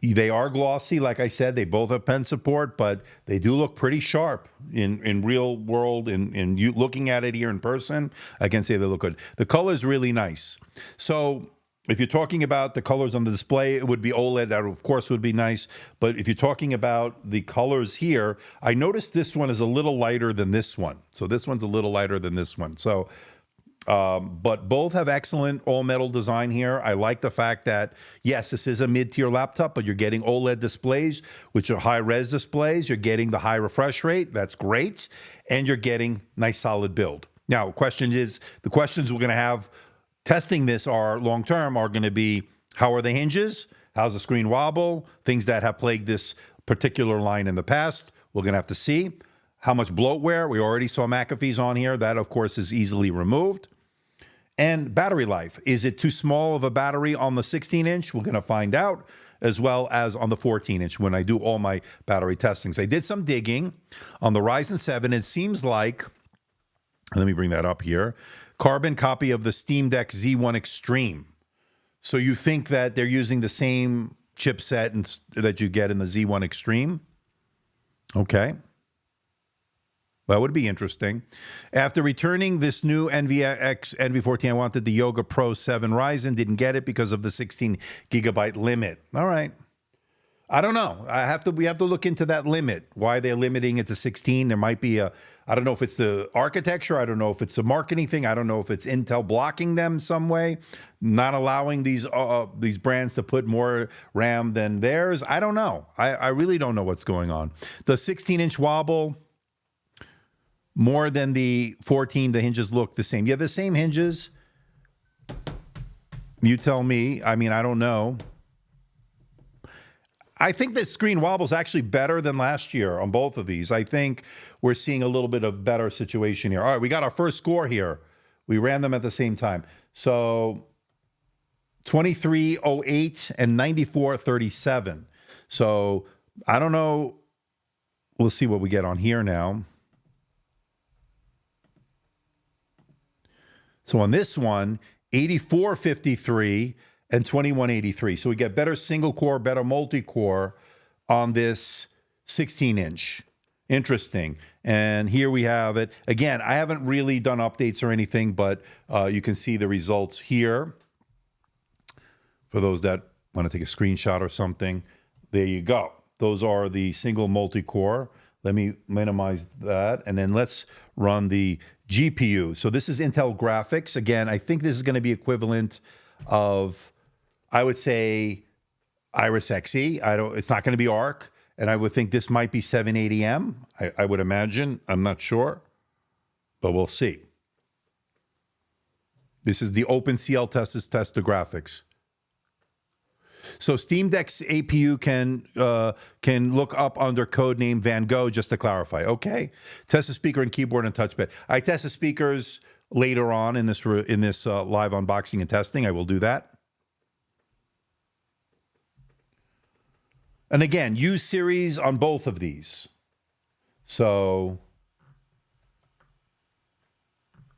they are glossy. Like I said, they both have pen support, but they do look pretty sharp in real world. In you looking at it here in person, I can say they look good. The color is really nice. So If you're talking about the colors on the display, it would be OLED. That, of course, would be nice. But if you're talking about the colors here, I noticed this one is a little lighter than this one. So this one's a little lighter than this one. So, but both have excellent all-metal design here. I like the fact that, yes, this is a mid-tier laptop, but you're getting OLED displays, which are high-res displays. You're getting the high refresh rate. That's great. And you're getting nice, solid build. Now, the questions we're going to have testing this are long-term are going to be, how are the hinges? How's the screen wobble? Things that have plagued this particular line in the past. We're going to have to see. How much bloatware? We already saw McAfee's on here. That, of course, is easily removed. And battery life. Is it too small of a battery on the 16-inch? We're going to find out, as well as on the 14-inch when I do all my battery testings. I did some digging on the Ryzen 7. It seems like, let me bring that up here, carbon copy of the Steam Deck Z1 Extreme. So you think that they're using the same chipset that you get in the Z1 Extreme? Okay. That would be interesting. After returning this new NV14, I wanted the Yoga Pro 7 Ryzen. Didn't get it because of the 16 gigabyte limit. All right. I don't know. We have to look into that limit. Why they're limiting it to 16? There might be I don't know if it's the architecture. I don't know if it's a marketing thing. I don't know if it's Intel blocking them some way, not allowing these brands to put more RAM than theirs. I don't know. I really don't know what's going on. The 16-inch wobble, more than the 14, the hinges look the same. Yeah, the same hinges. You tell me. I mean, I don't know. I think the screen wobble is actually better than last year on both of these. I think we're seeing a little bit of better situation here. All right, we got our first score here. We ran them at the same time. So 2308 and 9437. So I don't know. We'll see what we get on here now. So on this one, 8453 and 2183. So we get better single core, better multi-core on this 16-inch. Interesting. And here we have it. Again, I haven't really done updates or anything, but you can see the results here. For those that want to take a screenshot or something, there you go. Those are the single multi-core. Let me minimize that. And then let's run the GPU. So this is Intel graphics. Again, I think this is going to be equivalent of, I would say, Iris Xe. It's not going to be ARC, and I would think this might be 780M. I would imagine. I'm not sure, but we'll see. This is the OpenCL test the graphics. So Steam Deck's APU can look up under code name Van Gogh, just to clarify. Okay, test the speaker and keyboard and touchpad. I test the speakers later on in this live unboxing and testing. I will do that. And again, use series on both of these. So,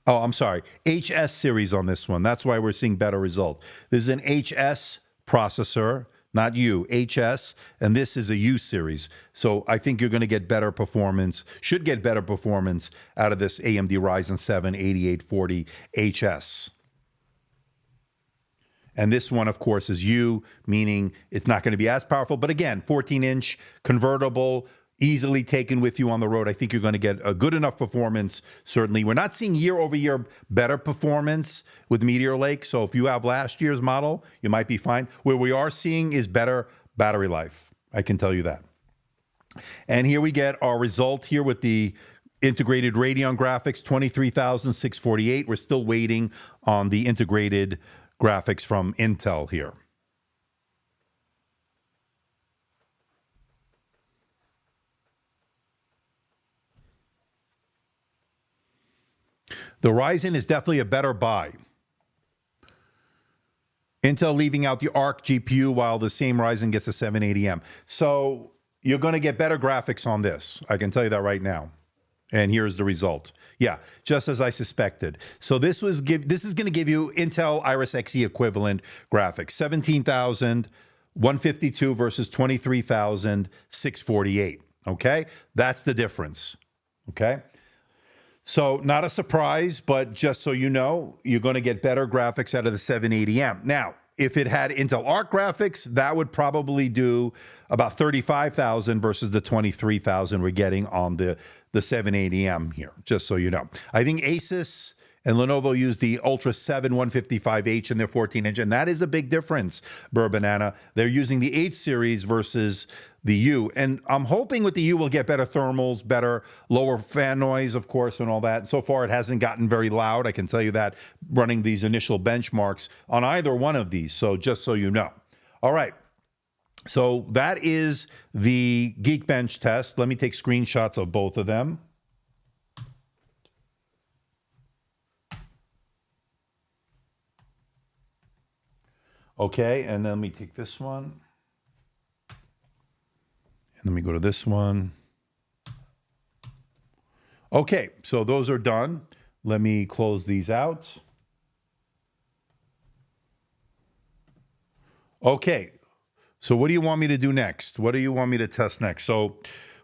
oh, I'm sorry, HS series on this one. That's why we're seeing better result. This is an HS processor, not U, HS, and this is a U series. So I think you're going to get better performance, should get better performance out of this AMD Ryzen 7 8840 HS. And this one, of course, is U, meaning it's not going to be as powerful. But again, 14-inch, convertible, easily taken with you on the road. I think you're going to get a good enough performance, certainly. We're not seeing year-over-year better performance with Meteor Lake. So if you have last year's model, you might be fine. Where we are seeing is better battery life. I can tell you that. And here we get our result here with the integrated Radeon graphics, 23,648. We're still waiting on the integrated graphics from Intel here. The Ryzen is definitely a better buy. Intel leaving out the ARC GPU while the same Ryzen gets a 780M. So you're going to get better graphics on this. I can tell you that right now. And here's the result. Yeah, just as I suspected. So this is going to give you Intel Iris Xe equivalent graphics. 17,152 versus 23,648. Okay? That's the difference. Okay? So not a surprise, but just so you know, you're going to get better graphics out of the 780M. Now, if it had Intel Arc graphics, that would probably do about 35,000 versus the 23,000 we're getting on the 780M here, just so you know. I think Asus and Lenovo use the Ultra 7 155H in their 14-inch, and that is a big difference, Banana. They're using the H series versus the U, and I'm hoping with the U we'll get better thermals, better lower fan noise, of course, and all that. So far, it hasn't gotten very loud. I can tell you that running these initial benchmarks on either one of these, so just so you know. All right. So that is the Geekbench test. Let me take screenshots of both of them. Okay, and then let me take this one. And let me go to this one. Okay, so those are done. Let me close these out. Okay, so what do you want me to do next? What do you want me to test next? So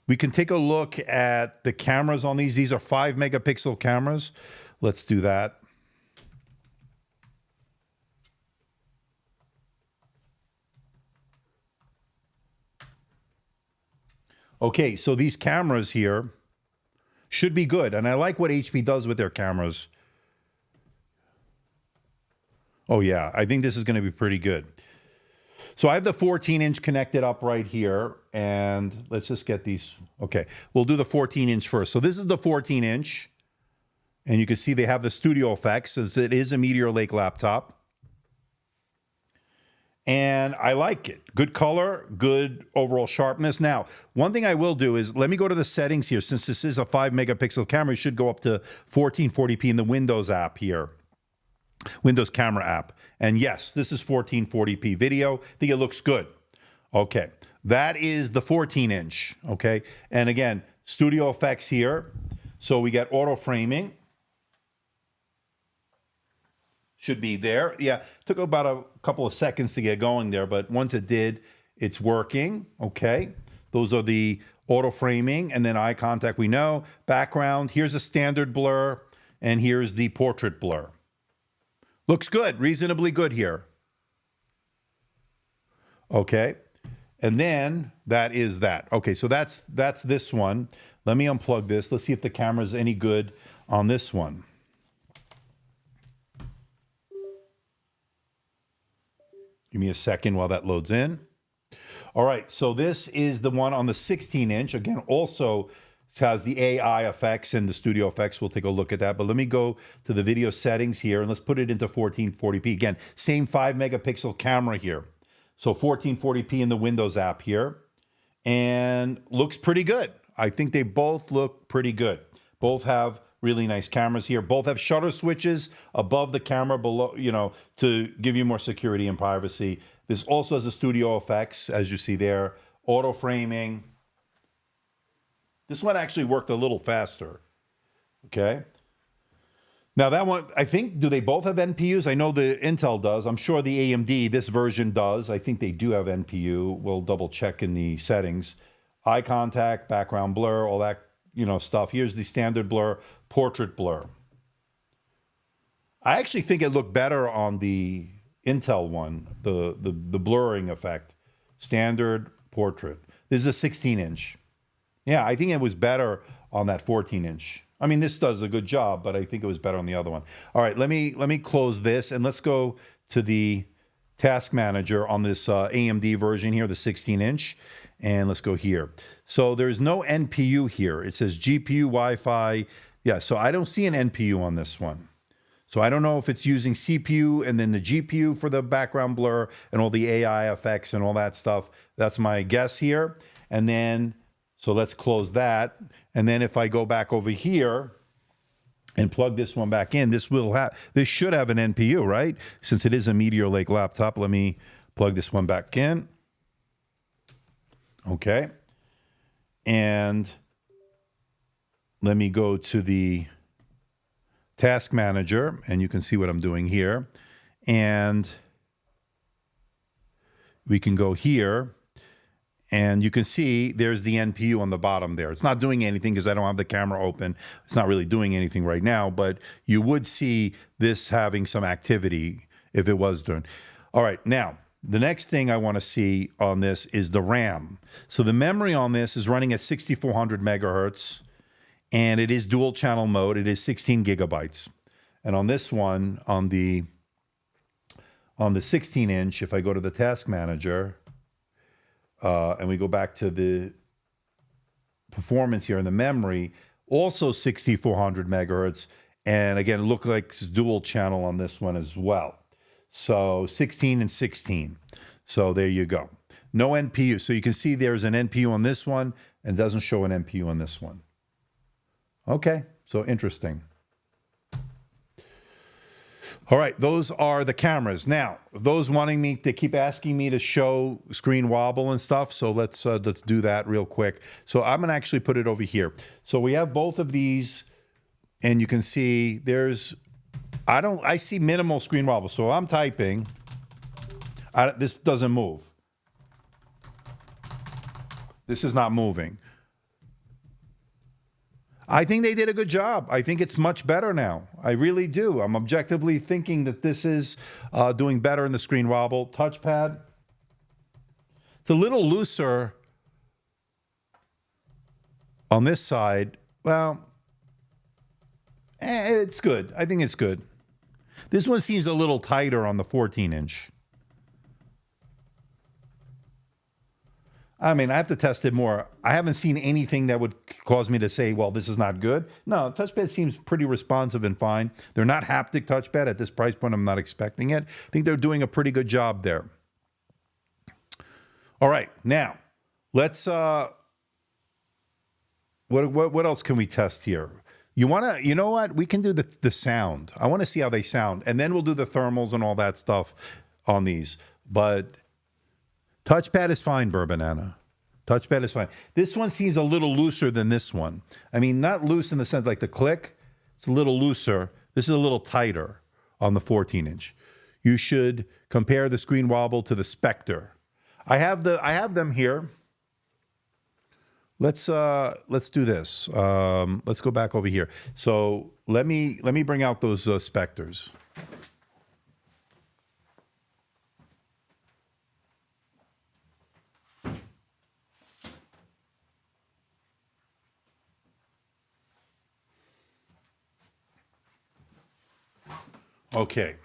we can take a look at the cameras on these. These are 5-megapixel cameras. Let's do that. Okay, so these cameras here should be good. And I like what HP does with their cameras. Oh, yeah, I think this is going to be pretty good. So I have the 14-inch connected up right here. And let's just get these. Okay, we'll do the 14-inch first. So this is the 14-inch. And you can see they have the studio effects, as it is a Meteor Lake laptop. And I like it. Good color, good overall sharpness. Now, one thing I will do is, let me go to the settings here. Since this is a 5-megapixel camera, it should go up to 1440p in the Windows app here. Windows camera app. And yes, this is 1440p video. I think it looks good. Okay, that is the 14-inch, okay? And again, studio effects here. So we get auto framing. Should be there. Yeah, took about a couple of seconds to get going there, but once it did, it's working. Okay, those are the auto framing, and then eye contact, we know. Background, here's a standard blur, and here's the portrait blur. Looks good, reasonably good here. Okay, and then that is that. Okay, so that's this one. Let me unplug this. Let's see if the camera's any good on this one. Give me a second while that loads in. All right, so this is the one on the 16-inch. Again, also has the AI effects and the studio effects. We'll take a look at that. But let me go to the video settings here, and let's put it into 1440p. Again, same 5-megapixel camera here. So 1440p in the Windows app here. And looks pretty good. I think they both look pretty good. Both have really nice cameras here. Both have shutter switches above the camera, below, you know, to give you more security and privacy. This also has a studio effects, as you see there, auto framing. This one actually worked a little faster. Okay. Now that one, I think, do they both have NPUs? I know the Intel does. I'm sure the AMD, this version does. I think they do have NPU. We'll double check in the settings. Eye contact, background blur, all that, you know, stuff. Here's the standard blur, portrait blur. I actually think it looked better on the Intel one, the blurring effect. Standard portrait. This is a 16-inch. Yeah, I think it was better on that 14-inch. I mean, this does a good job, but I think it was better on the other one. All right, let me close this, and let's go to the task manager on this AMD version here, the 16-inch. And let's go here. So there's no NPU here. It says GPU, Wi-Fi. Yeah, so I don't see an NPU on this one. So I don't know if it's using CPU and then the GPU for the background blur and all the AI effects and all that stuff. That's my guess here. And then, so let's close that. And then if I go back over here and plug this one back in, this should have an NPU, right? Since it is a Meteor Lake laptop, let me plug this one back in. Okay, and let me go to the task manager, and you can see what I'm doing here. And we can go here, and you can see there's the NPU on the bottom there. It's not doing anything because I don't have the camera open. It's not really doing anything right now, but you would see this having some activity if it was doing. All right, now, the next thing I want to see on this is the RAM. So the memory on this is running at 6400 megahertz, and it is dual channel mode. It is 16 gigabytes. And on this one, on the 16 inch, if I go to the task manager, and we go back to the performance here in the memory, also 6400 megahertz. And again, it looks like it's dual channel on this one as well. So 16 and 16. So there you go. No NPU. So you can see there's an NPU on this one and doesn't show an NPU on this one. Okay, so interesting. All right, those are the cameras. Now, those wanting me, they keep asking me to show screen wobble and stuff, so let's do that real quick. So I'm gonna actually put it over here. So we have both of these, and you can see I see minimal screen wobble. So I'm typing, this doesn't move. This is not moving. I think they did a good job. I think it's much better now. I really do. I'm objectively thinking that this is doing better in the screen wobble. Touchpad, it's a little looser on this side. Well, it's good. I think it's good. This one seems a little tighter on the 14 inch. I mean, I have to test it more. I haven't seen anything that would cause me to say, well, this is not good. No, touchpad seems pretty responsive and fine. They're not haptic touchpad. At this price point, I'm not expecting it. I think they're doing a pretty good job there. All right, now, let's, what else can we test here? You know what? We can do the sound. I want to see how they sound. And then we'll do the thermals and all that stuff on these. But touchpad is fine, Burbanana. Touchpad is fine. This one seems a little looser than this one. I mean, not loose in the sense like the click. It's a little looser. This is a little tighter on the 14 inch. You should compare the screen wobble to the Spectre. I have them here. Let's do this. Let's go back over here. So let me bring out those Spectres. Okay.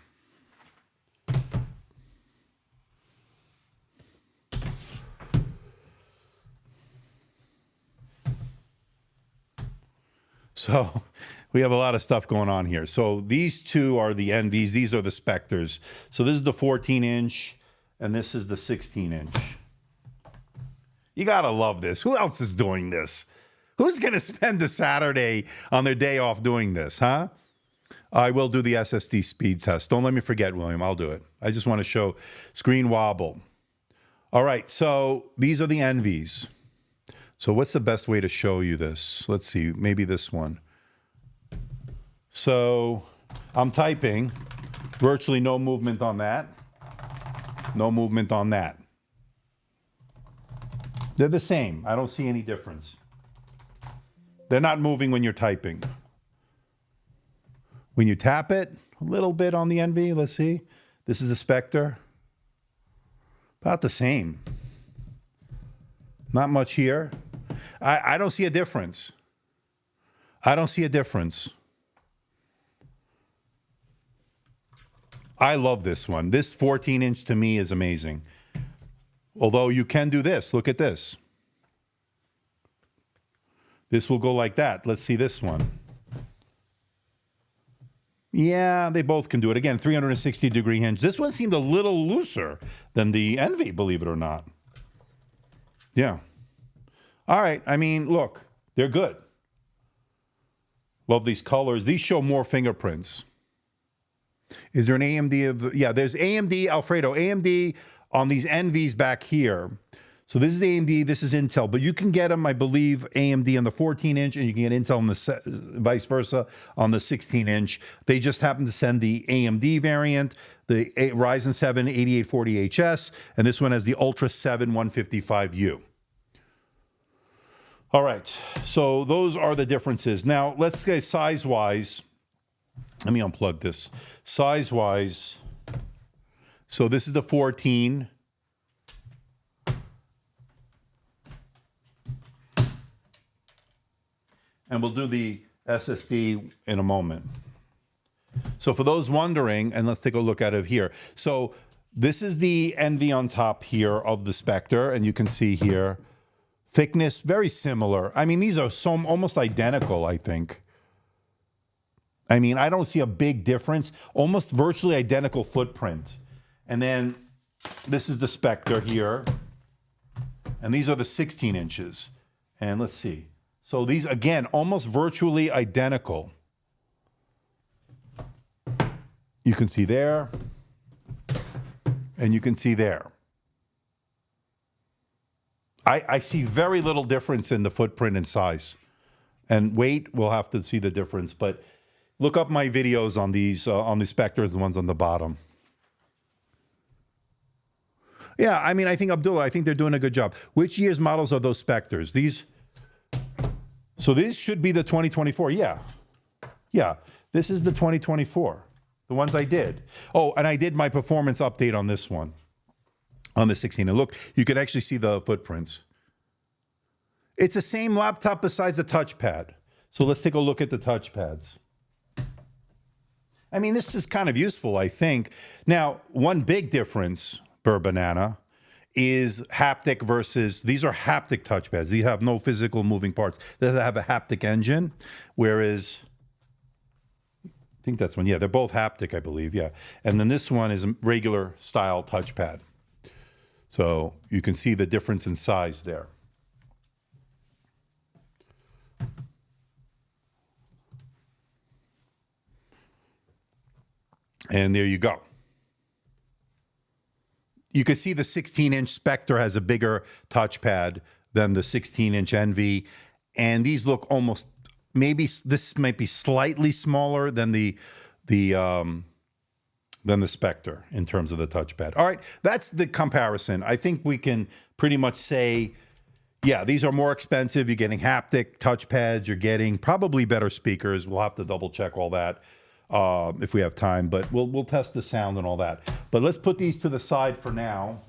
So we have a lot of stuff going on here. So these two are the Envies. These are the Spectres. So this is the 14 inch and this is the 16 inch. You gotta love this. Who else is doing this? Who's gonna spend a Saturday on their day off doing this, huh? I will do the SSD speed test. Don't let me forget, William. I'll do it. I just want to show screen wobble. All right, so these are the Envies. So what's the best way to show you this? Let's see, maybe this one. So I'm typing, virtually no movement on that. No movement on that. They're the same. I don't see any difference. They're not moving when you're typing. When you tap it, a little bit on the Envy, let's see. This is the Spectre. About the same. Not much here. I don't see a difference. I don't see a difference. I love this one. This 14 inch to me is amazing. Although you can do this. Look at this. This will go like that. Let's see this one. Yeah, they both can do it. Again, 360-degree hinge. This one seemed a little looser than the Envy, believe it or not. Yeah. All right. I mean, look, they're good. Love these colors. These show more fingerprints. Is there an AMD? Yeah, there's AMD, Alfredo. AMD on these Envies back here. So this is AMD, this is Intel, but you can get them, I believe, AMD on the 14 inch, and you can get Intel on the vice versa on the 16 inch. They just happen to send the AMD variant, the Ryzen 7 8840HS, and this one has the Ultra 7 155U. All right, so those are the differences. Now, let's say size-wise, let me unplug this. Size-wise, So this is the 14. And we'll do the SSD in a moment. So for those wondering, and let's take a look at it here. So this is the NV on top here of the Spectre, and you can see here, thickness, very similar. I mean, these are almost identical, I think. I mean, I don't see a big difference, almost virtually identical footprint. And then this is the Spectre here, and these are the 16 inches. And let's see. So these, again, almost virtually identical. You can see there, and you can see there. I see very little difference in the footprint and size. And weight, we'll have to see the difference. But look up my videos on these, on the Spectres, the ones on the bottom. Yeah, I mean, I think, Abdullah, I think they're doing a good job. Which year's models are those Spectres? These... So these should be the 2024. Yeah. Yeah. This is the 2024. The ones I did. Oh, and I did my performance update on this one. On the 16. And look, you can actually see the footprints. It's the same laptop besides the touchpad. So let's take a look at the touchpads. I mean, this is kind of useful, I think. Now, one big difference, Burr Banana, is haptic versus, these are haptic touchpads. These have no physical moving parts. They have a haptic engine, whereas, I think that's one. Yeah, they're both haptic, I believe. Yeah. And then this one is a regular style touchpad. So you can see the difference in size there. And there you go. You can see the 16-inch Spectre has a bigger touchpad than the 16-inch NV, and these look almost, maybe this might be slightly smaller than the Spectre in terms of the touchpad. All right, that's the comparison. I think we can pretty much say, yeah, these are more expensive. You're getting haptic touchpads. You're getting probably better speakers. We'll have to double check all that if we have time, but we'll test the sound and all that. But let's put these to the side for now.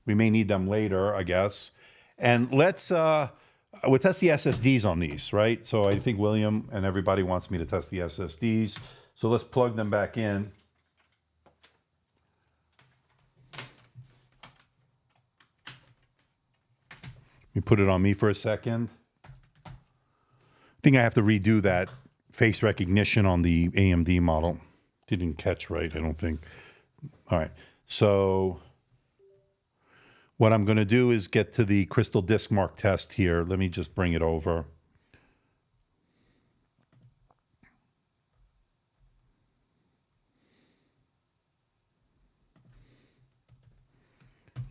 We may need them later, I guess. And we'll test the SSDs on these, right? So I think William and everybody wants me to test the SSDs. So let's plug them back in. You put it on me for a second. I think I have to redo that face recognition on the AMD model. Didn't catch right, I don't think. All right, so what I'm going to do is get to the crystal disk mark test here. Let me just bring it over.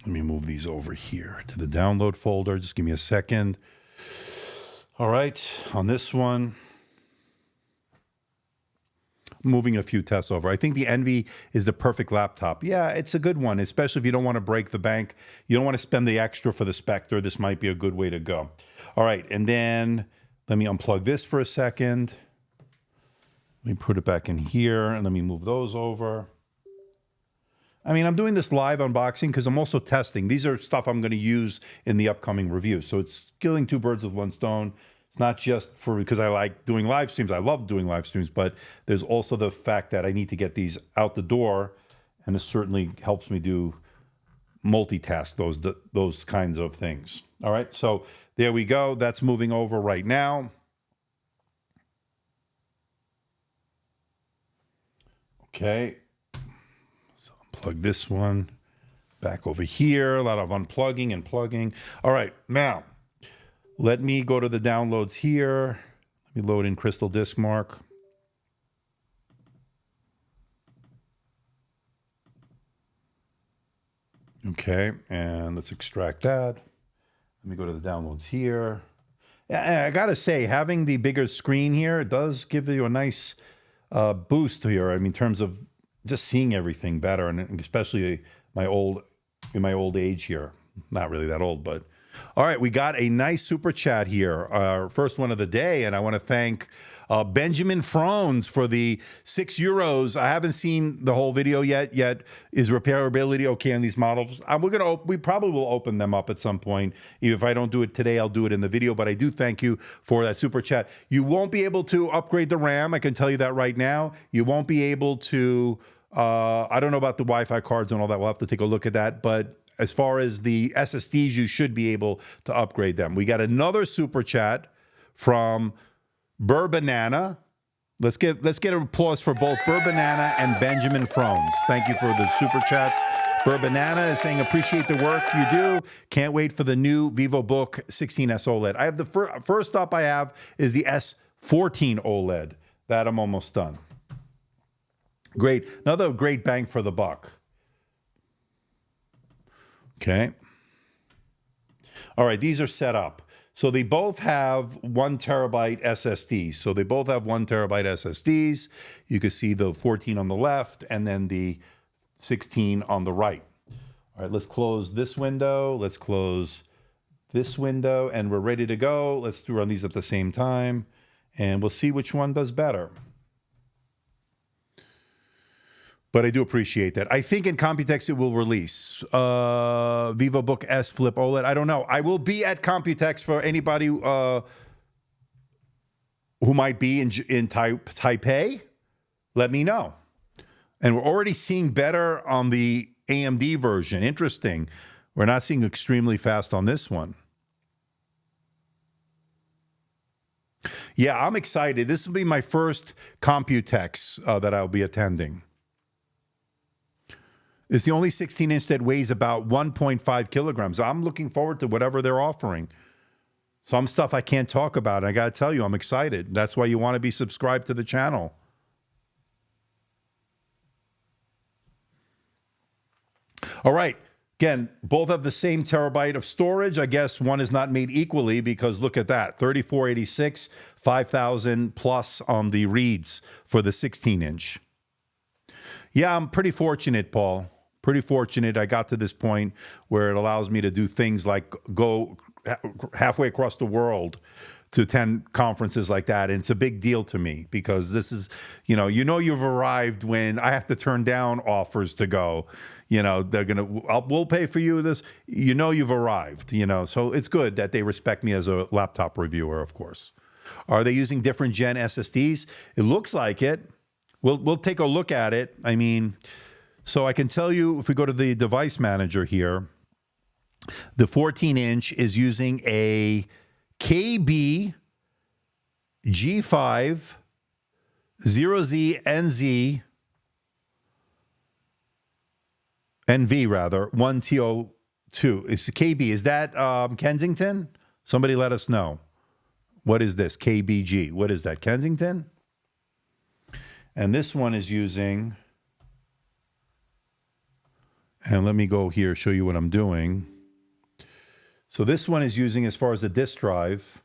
Let me move these over here to the download folder. Just give me a second. All right, on this one, moving a few tests over. I think the Envy is the perfect laptop. Yeah, it's a good one, especially if you don't want to break the bank. You don't want to spend the extra for the Spectre. This might be a good way to go. All right, and then let me unplug this for a second. Let me put it back in here, and let me move those over. I mean, I'm doing this live unboxing because I'm also testing. These are stuff I'm going to use in the upcoming review. So it's killing two birds with one stone. It's not just because I like doing live streams. I love doing live streams, but there's also the fact that I need to get these out the door, and this certainly helps me do multitask those kinds of things. All right, so there we go. That's moving over right now. Okay. Plug this one back over here. A lot of unplugging and plugging. All right, now let me go to the downloads here. Let me load in Crystal Disk Mark. Okay, and let's extract that. Let me go to the downloads here. I gotta say, having the bigger screen here does give you a nice boost here. I mean, in terms of just seeing everything better, and especially in my old age here. Not really that old, but All right, we got a nice super chat here, our first one of the day, and I want to thank Benjamin Frones for the €6. I haven't seen the whole video yet. Is repairability okay on these models? We probably will open them up at some point. If I don't do it today, I'll do it in the video. But I do thank you for that super chat. You won't be able to upgrade the RAM. I can tell you that right now. You won't be able to. I don't know about the Wi-Fi cards and all that. We'll have to take a look at that, but as far as the SSDs, you should be able to upgrade them. We got another super chat from Burbanana. Let's get an applause for both Burbanana and Benjamin Frones. Thank you for the super chats. Burbanana is saying, appreciate the work you do. Can't wait for the new VivoBook 16S OLED. I have the first up I have is the S14 OLED. That I'm almost done. Great. Another great bang for the buck. Okay. All right, these are set up. So they both have 1 terabyte SSDs. So they both have 1 terabyte SSDs. You can see the 14 on the left and then the 16 on the right. All right, let's close this window. Let's close this window, and we're ready to go. Let's run these at the same time, and we'll see which one does better. But I do appreciate that. I think in Computex it will release VivoBook S Flip OLED. I don't know. I will be at Computex for anybody who might be in Taipei. Let me know. And we're already seeing better on the AMD version. Interesting. We're not seeing extremely fast on this one. Yeah, I'm excited. This will be my first Computex that I'll be attending. It's the only 16-inch that weighs about 1.5 kilograms. I'm looking forward to whatever they're offering. Some stuff I can't talk about. I got to tell you, I'm excited. That's why you want to be subscribed to the channel. All right. Again, both have the same terabyte of storage. I guess one is not made equally because look at that. 3486, 5,000 plus on the reads for the 16-inch. Yeah, I'm pretty fortunate, Paul. Pretty fortunate I got to this point where it allows me to do things like go halfway across the world to attend conferences like that. And it's a big deal to me because this is, you've arrived when I have to turn down offers to go. They're going to, we'll pay for you this. You've arrived, So it's good that they respect me as a laptop reviewer, of course. Are they using different gen SSDs? It looks like it. We'll take a look at it. I mean, so I can tell you if we go to the device manager here, the 14-inch is using a KB G5 0Z NZ NV rather 1T02. It's KB. Is that Kensington? Somebody let us know. What is this? KBG. What is that? Kensington? And this one is using, and let me go here, show you what I'm doing. So this one is using, as far as the disk drive,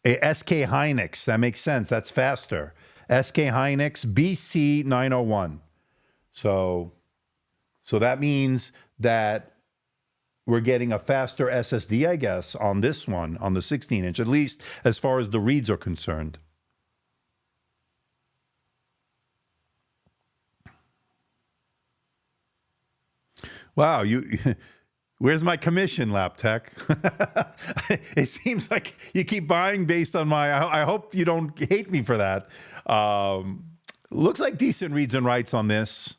a SK Hynix. That makes sense. That's faster. SK Hynix BC901. So that means that we're getting a faster SSD, I guess, on this one, on the 16-inch, at least as far as the reads are concerned. Wow, where's my commission, LapTech? It seems like you keep buying based on I hope you don't hate me for that. Looks like decent reads and writes on this.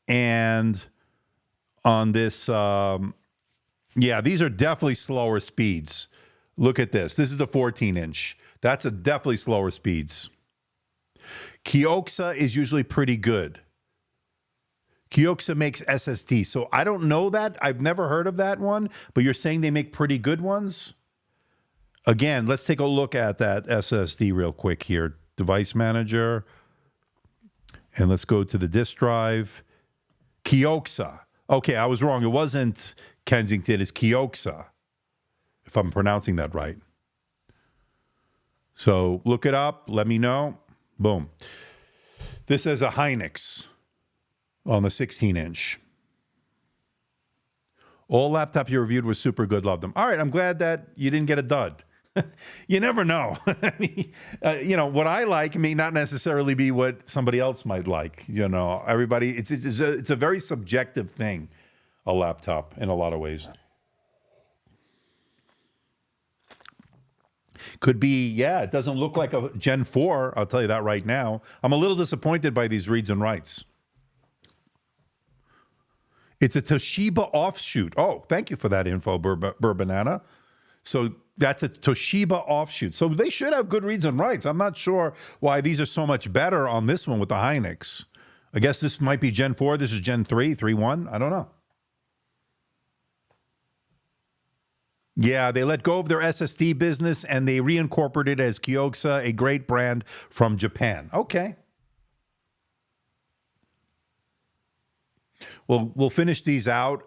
And on this, yeah, these are definitely slower speeds. Look at this. This is the 14-inch. That's definitely slower speeds. Kioxa is usually pretty good. Kioxa makes SSD. So I don't know that. I've never heard of that one, but you're saying they make pretty good ones? Again, let's take a look at that SSD real quick here. Device manager. And let's go to the disk drive. Kioxa. Okay, I was wrong. It wasn't Kensington. It's Kioxa, if I'm pronouncing that right. So look it up. Let me know. Boom. This is a Hynix on the 16-inch. All laptop you reviewed was super good. Love them. All right. I'm glad that you didn't get a dud. You never know. I mean, what I like may not necessarily be what somebody else might like. Everybody, it's a very subjective thing, a laptop, in a lot of ways. Could be, yeah, it doesn't look like a Gen 4, I'll tell you that right now. I'm a little disappointed by these reads and writes. It's a Toshiba offshoot. Oh, thank you for that info, Banana. So that's a Toshiba offshoot. So they should have good reads and writes. I'm not sure why these are so much better on this one with the Hynix. I guess this might be Gen 4. This is Gen 3, 3.1. I don't know. Yeah, they let go of their SSD business and they reincorporated it as Kioxa, a great brand from Japan. Okay. Well, we'll finish these out.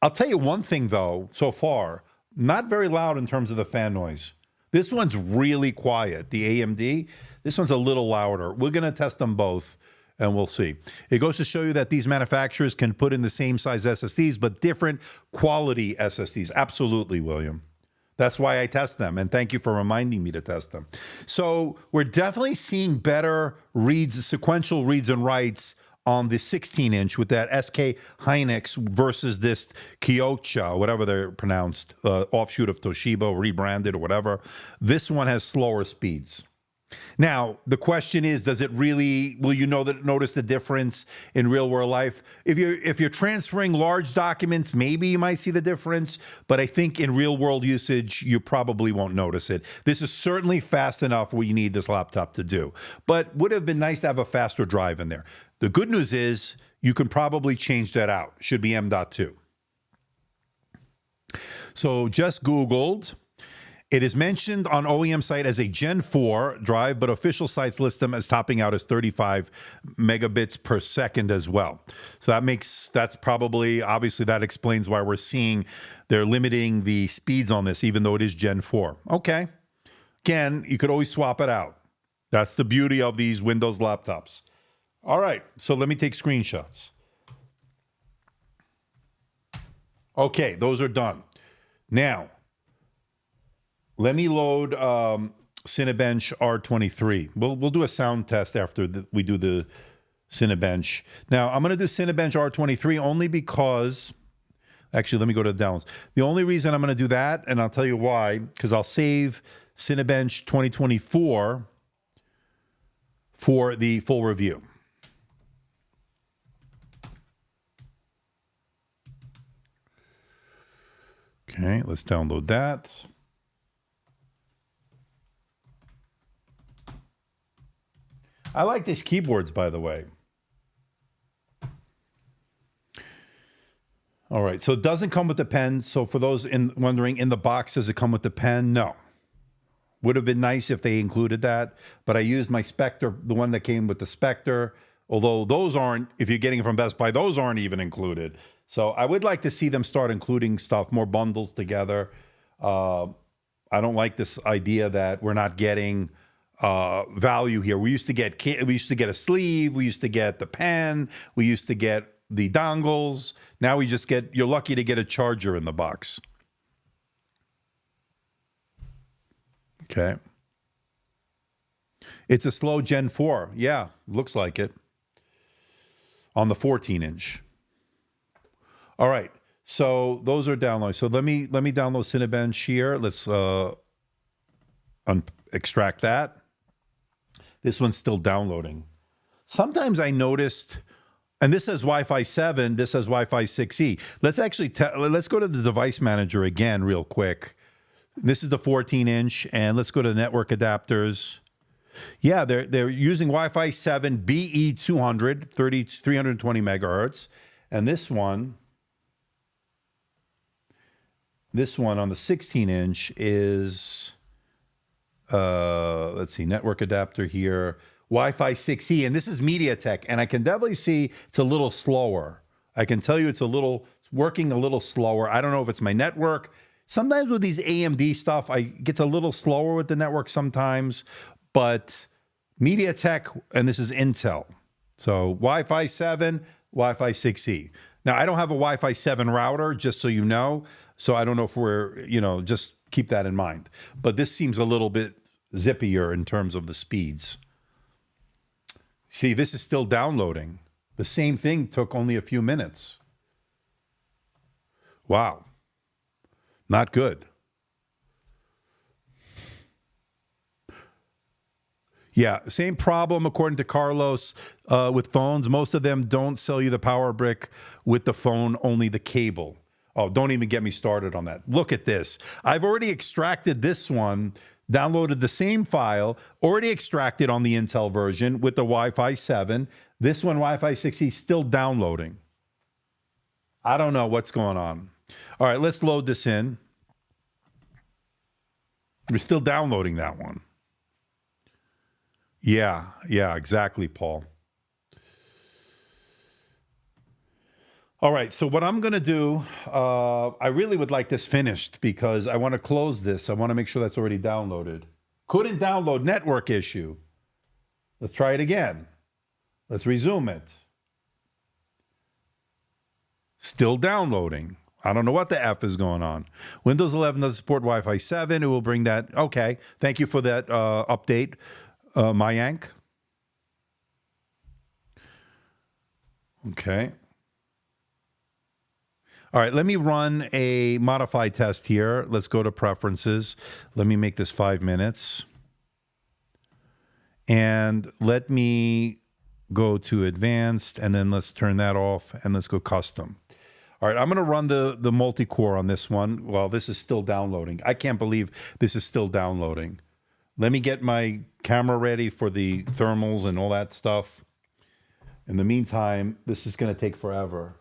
I'll tell you one thing, though, so far. Not very loud in terms of the fan noise. This one's really quiet, the AMD. This one's a little louder. We're going to test them both, and we'll see. It goes to show you that these manufacturers can put in the same size SSDs, but different quality SSDs. Absolutely, William. That's why I test them, and thank you for reminding me to test them. So we're definitely seeing better reads, sequential reads and writes on the 16-inch with that SK Hynix versus this Kioxa, whatever they're pronounced, offshoot of Toshiba, rebranded or whatever. This one has slower speeds. Now, the question is, will you notice the difference in real world life? If you're transferring large documents, maybe you might see the difference, but I think in real world usage, you probably won't notice it. This is certainly fast enough what you need this laptop to do, but would have been nice to have a faster drive in there. The good news is you can probably change that out. Should be M.2. So just Googled. It is mentioned on OEM site as a Gen 4 drive, but official sites list them as topping out as 35 megabits per second as well. So that's probably, obviously that explains why we're seeing they're limiting the speeds on this, even though it is Gen 4. Okay. Again, you could always swap it out. That's the beauty of these Windows laptops. All right, so let me take screenshots. Okay, those are done. Now, let me load Cinebench R23. We'll do a sound test after we do the Cinebench. Now, I'm going to do Cinebench R23 only because, actually, let me go to the downloads. The only reason I'm going to do that, and I'll tell you why, because I'll save Cinebench 2024 for the full review. Okay, let's download that. I like these keyboards, by the way. All right, so it doesn't come with the pen. So for those wondering, in the box, does it come with the pen? No. Would have been nice if they included that, but I used my Spectre, the one that came with the Spectre, although those aren't, if you're getting it from Best Buy, those aren't even included. So I would like to see them start including stuff, more bundles together. I don't like this idea that we're not getting value here. We used to get a sleeve, we used to get the pen, we used to get the dongles. Now we just get, you're lucky to get a charger in the box. Okay. It's a slow Gen 4. Yeah, looks like it. On the 14-inch. All right. So those are downloads. So let me download Cinebench here. Let's extract that. This one's still downloading. Sometimes I noticed, and this says Wi-Fi 7, this says Wi-Fi 6E. Let's go to the device manager again real quick. This is the 14-inch, and let's go to network adapters. Yeah, they're using Wi-Fi 7 BE200, 320 megahertz, and this one on the 16-inch is, let's see, network adapter here, Wi-Fi 6E, and this is MediaTek, and I can definitely see it's a little slower. I can tell you it's working a little slower. I don't know if it's my network. Sometimes with these AMD stuff, it gets a little slower with the network sometimes, but MediaTek, and this is Intel. So Wi-Fi 7, Wi-Fi 6E. Now, I don't have a Wi-Fi 7 router, just so you know. So I don't know if we're, just keep that in mind. But this seems a little bit zippier in terms of the speeds. See, this is still downloading. The same thing took only a few minutes. Wow. Not good. Yeah, same problem according to Carlos with phones. Most of them don't sell you the power brick with the phone, only the cable. Oh, don't even get me started on that. Look at this. I've already extracted this one, downloaded the same file, already extracted on the Intel version with the Wi-Fi 7. This one, Wi-Fi 6E, still downloading. I don't know what's going on. All right, let's load this in. We're still downloading that one. Yeah, exactly, Paul. All right, so what I'm going to do, I really would like this finished because I want to close this. I want to make sure that's already downloaded. Couldn't download, network issue. Let's try it again. Let's resume it. Still downloading. I don't know what the F is going on. Windows 11 doesn't support Wi-Fi 7. It will bring that. Okay, thank you for that update. Mayank. Okay. All right, let me run a modified test here. Let's go to preferences. Let me make this 5 minutes. And let me go to advanced, and then let's turn that off, and let's go custom. All right, I'm going to run the multi-core on this one while this is still downloading. I can't believe this is still downloading. Let me get my camera ready for the thermals and all that stuff. In the meantime, this is going to take forever.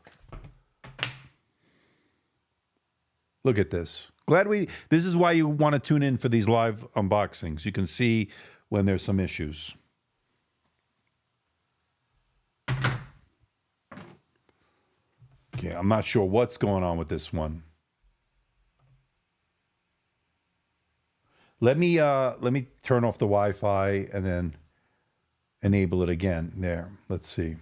Look at this. This is why you want to tune in for these live unboxings. You can see when there's some issues. Okay, I'm not sure what's going on with this one. Let me turn off the Wi-Fi and then enable it again. There, let's see.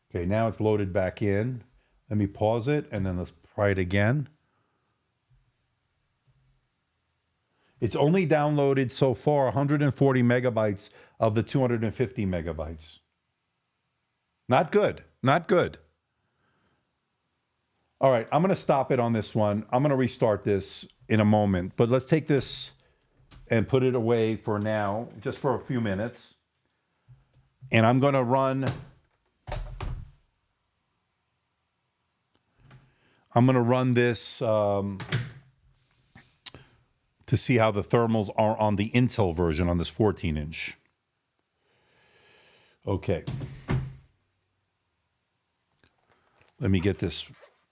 Okay, now it's loaded back in. Let me pause it and then let's try it again. It's only downloaded so far 140 megabytes of the 250 megabytes. Not good, not good. All right, I'm going to stop it on this one. I'm going to restart this in a moment, but let's take this and put it away for now, just for a few minutes. And I'm going to run this to see how the thermals are on the Intel version on this 14-inch. Okay. Let me get this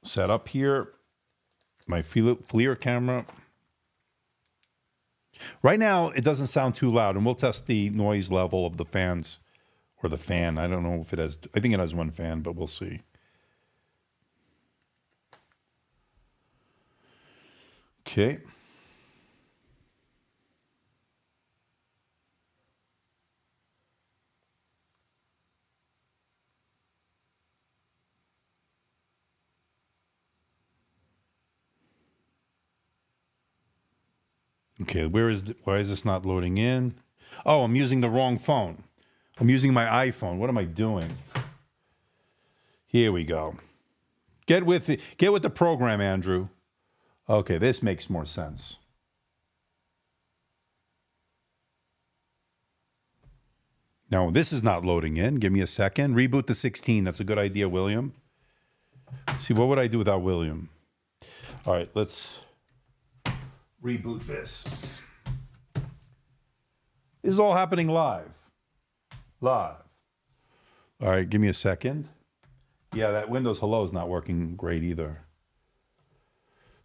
set up here. My FLIR camera. Right now, it doesn't sound too loud, and we'll test the noise level of the fans, or the fan. I don't know if it has, I think it has one fan, but we'll see. Okay. Okay, why is this not loading in? Oh, I'm using the wrong phone. I'm using my iPhone. What am I doing? Here we go. Get with the program, Andrew. Okay, this makes more sense. Now, this is not loading in. Give me a second. Reboot to 16. That's a good idea, William. See, what would I do without William? All right, let's reboot this. This is all happening live. Live. All right, give me a second. Yeah, that Windows Hello is not working great either.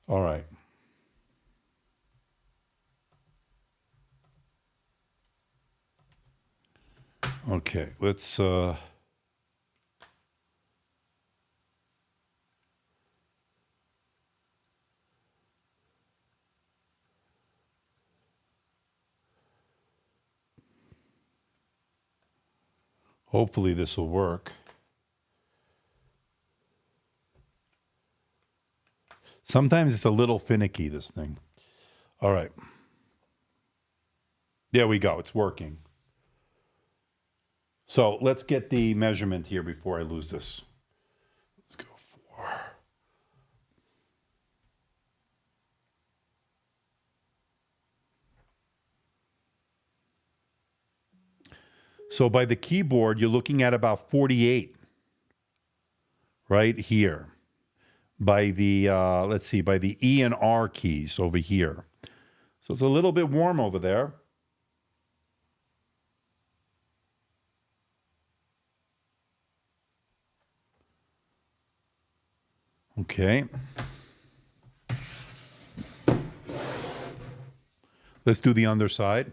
All right. Okay, let's Hopefully this will work. Sometimes it's a little finicky, this thing. All right. There we go. It's working. So let's get the measurement here before I lose this. Let's go for... So by the keyboard, you're looking at about 48 right here. By the, let's see, by the E and R keys over here. So it's a little bit warm over there. Okay. Let's do the underside.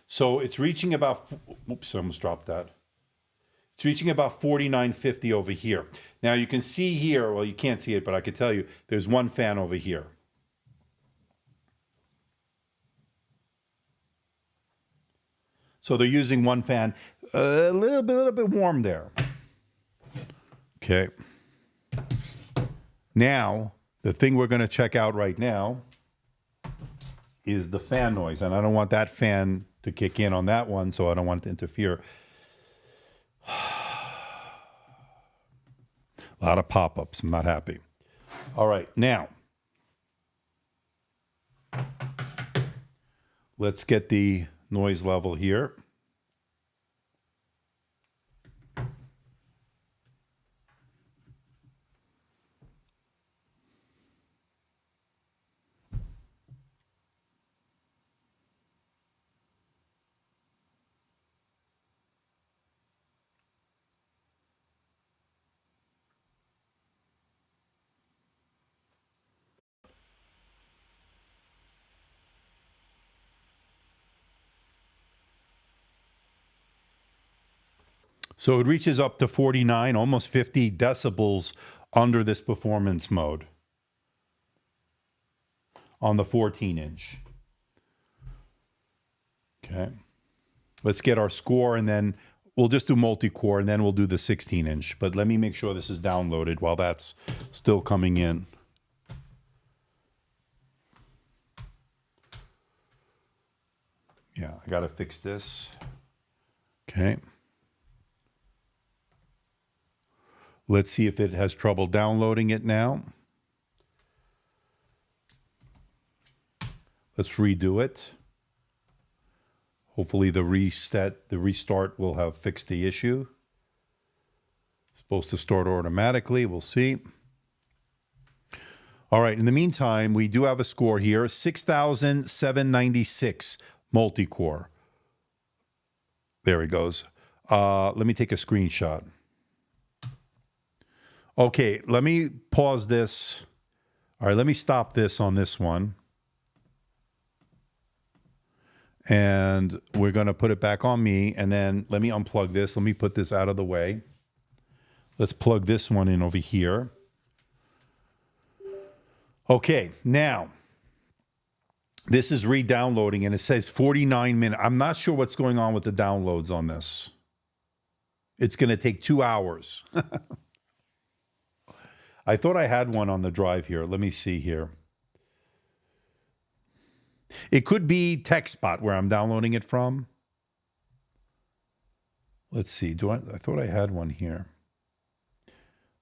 So it's reaching about, oops, I almost dropped that. It's reaching about 4950 over here. Now you can see here, well, you can't see it, but I can tell you, there's one fan over here. So they're using one fan, a little bit warm there. Okay. Now, the thing we're going to check out right now is the fan noise. And I don't want that fan to kick in on that one, so I don't want it to interfere. A lot of pop-ups. I'm not happy. All right, now, let's get the noise level here. So it reaches up to 49, almost 50 decibels under this performance mode on the 14-inch. Okay. Let's get our score, and then we'll just do multi-core, and then we'll do the 16-inch. But let me make sure this is downloaded while that's still coming in. Yeah, I got to fix this. Okay. Let's see if it has trouble downloading it now. Let's redo it. Hopefully the restart will have fixed the issue. It's supposed to start automatically. We'll see. All right. In the meantime, we do have a score here, 6,796 multi-core. There it goes. Let me take a screenshot. Okay, let me pause this. All right, let me stop this on this one. And we're going to put it back on me. And then let me unplug this. Let me put this out of the way. Let's plug this one in over here. Okay, now, this is re-downloading, and it says 49 minutes. I'm not sure what's going on with the downloads on this. It's going to take 2 hours. I thought I had one on the drive here. Let me see here. It could be TechSpot where I'm downloading it from. Let's see. I thought I had one here.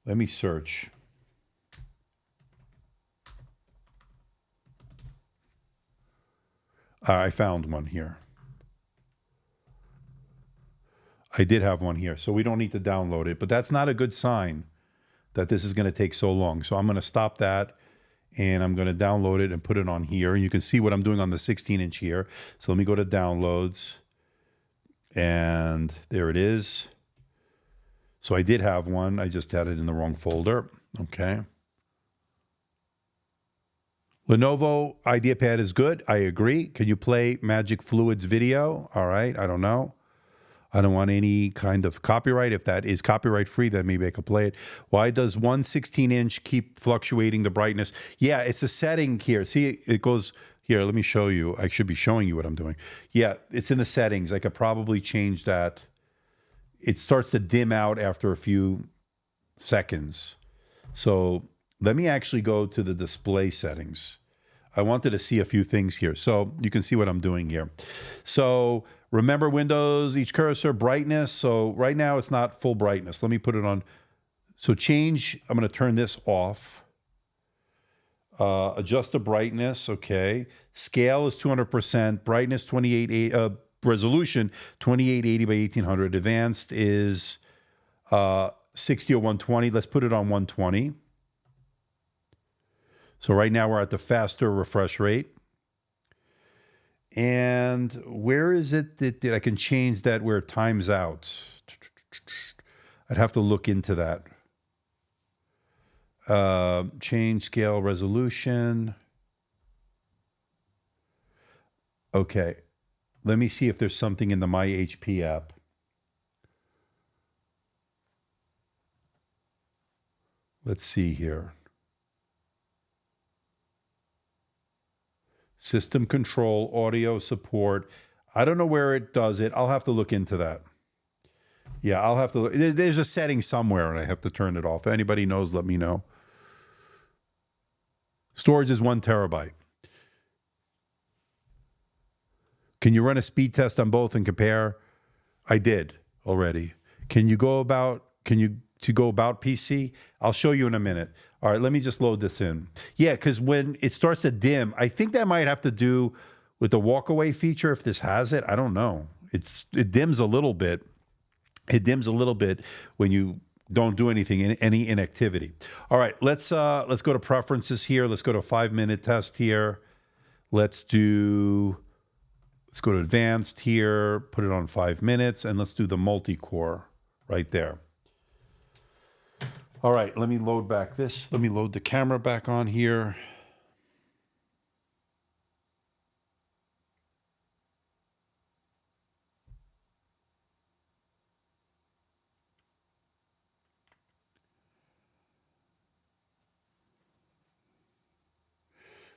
Let me search. I found one here. I did have one here, so we don't need to download it, but that's not a good sign that this is going to take so long. So I'm going to stop that, and I'm going to download it and put it on here. And you can see what I'm doing on the 16-inch here. So let me go to downloads, and there it is. So I did have one. I just had it in the wrong folder. Okay. Lenovo IdeaPad is good. I agree. Can you play Magic Fluids video? All right. I don't know. I don't want any kind of copyright. If that is copyright free, then maybe I could play it. Why does one 16-inch keep fluctuating the brightness? Yeah, it's a setting here. See, it goes here. Let me show you. I should be showing you what I'm doing. Yeah, it's in the settings. I could probably change that. It starts to dim out after a few seconds. So let me actually go to the display settings. I wanted to see a few things here. So you can see what I'm doing here. So remember Windows, each cursor, brightness. So right now it's not full brightness. Let me put it on. So change, I'm going to turn this off. Adjust the brightness. Okay. Scale is 200%. Brightness 2880. Resolution 2880 by 1800. Advanced is 60 or 120. Let's put it on 120. So right now we're at the faster refresh rate. And where is it that I can change that where it times out? I'd have to look into that. Change scale resolution. Okay. Let me see if there's something in the My HP app. Let's see here. System control, audio support. I don't know where it does it. I'll have to look into that. Yeah, I'll have to look. There's a setting somewhere and I have to turn it off. If anybody knows, let me know. Storage is 1 terabyte. Can you run a speed test on both and compare? I did already. Can you go about PC? I'll show you in a minute. All right, let me just load this in. Yeah, because when it starts to dim, I think that might have to do with the walkaway feature. If this has it, I don't know. It dims a little bit. It dims a little bit when you don't do anything, any inactivity. All right, let's go to preferences here. Let's go to a 5-minute test here. Let's go to advanced here, put it on 5 minutes, and let's do the multi-core right there. All right, let me load back this. Let me load the camera back on here.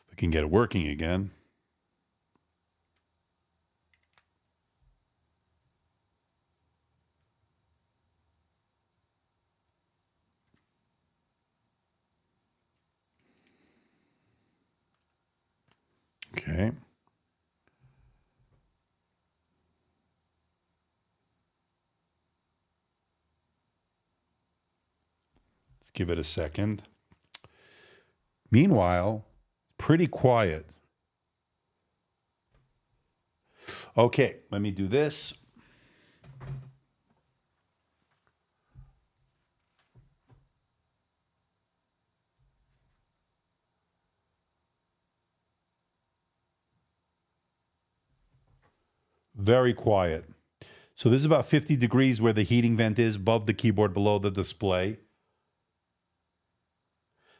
If I can get it working again. Okay. Let's give it a second. Meanwhile, pretty quiet. Okay, let me do this. Very quiet. So this is about 50 degrees where the heating vent is, above the keyboard, below the display.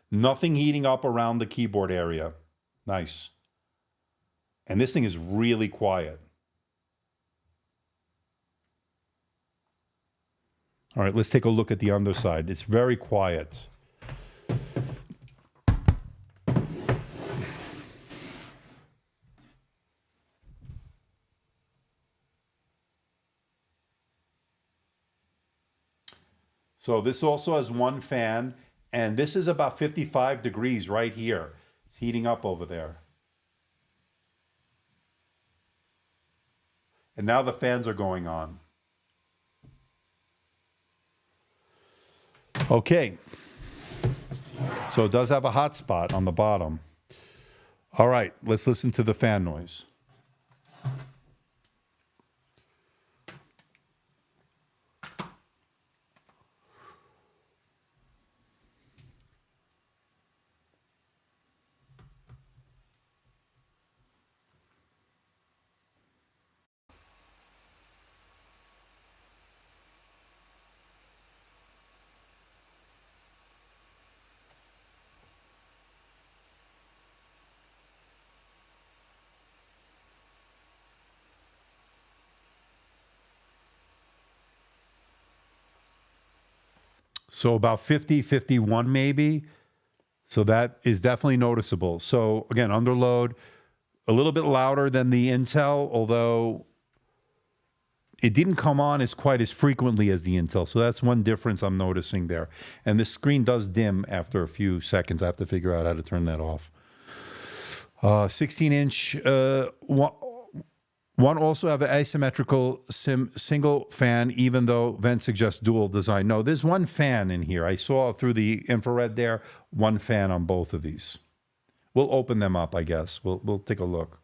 Nothing heating up around the keyboard area. Nice. And this thing is really quiet. All right, let's take a look at the underside. It's very quiet. So this also has one fan, and this is about 55 degrees right here. It's heating up over there. And now the fans are going on. Okay. So it does have a hot spot on the bottom. All right, let's listen to the fan noise. So about 50, 51 maybe. So that is definitely noticeable. So again, underload, a little bit louder than the Intel, although it didn't come on as quite as frequently as the Intel. So that's one difference I'm noticing there. And this screen does dim after a few seconds. I have to figure out how to turn that off. 16-inch, one also have an asymmetrical single fan, even though vent suggests dual design. No, there's one fan in here. I saw through the infrared there, one fan on both of these. We'll open them up, I guess. We'll take a look.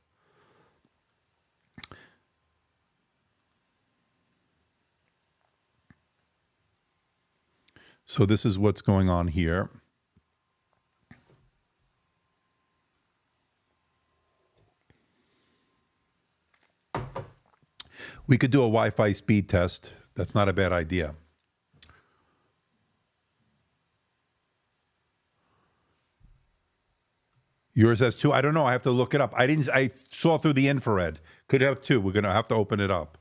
So this is what's going on here. We could do a Wi-Fi speed test. That's not a bad idea. Yours has 2? I don't know. I have to look it up. I saw through the infrared. Could have 2. We're going to have to open it up.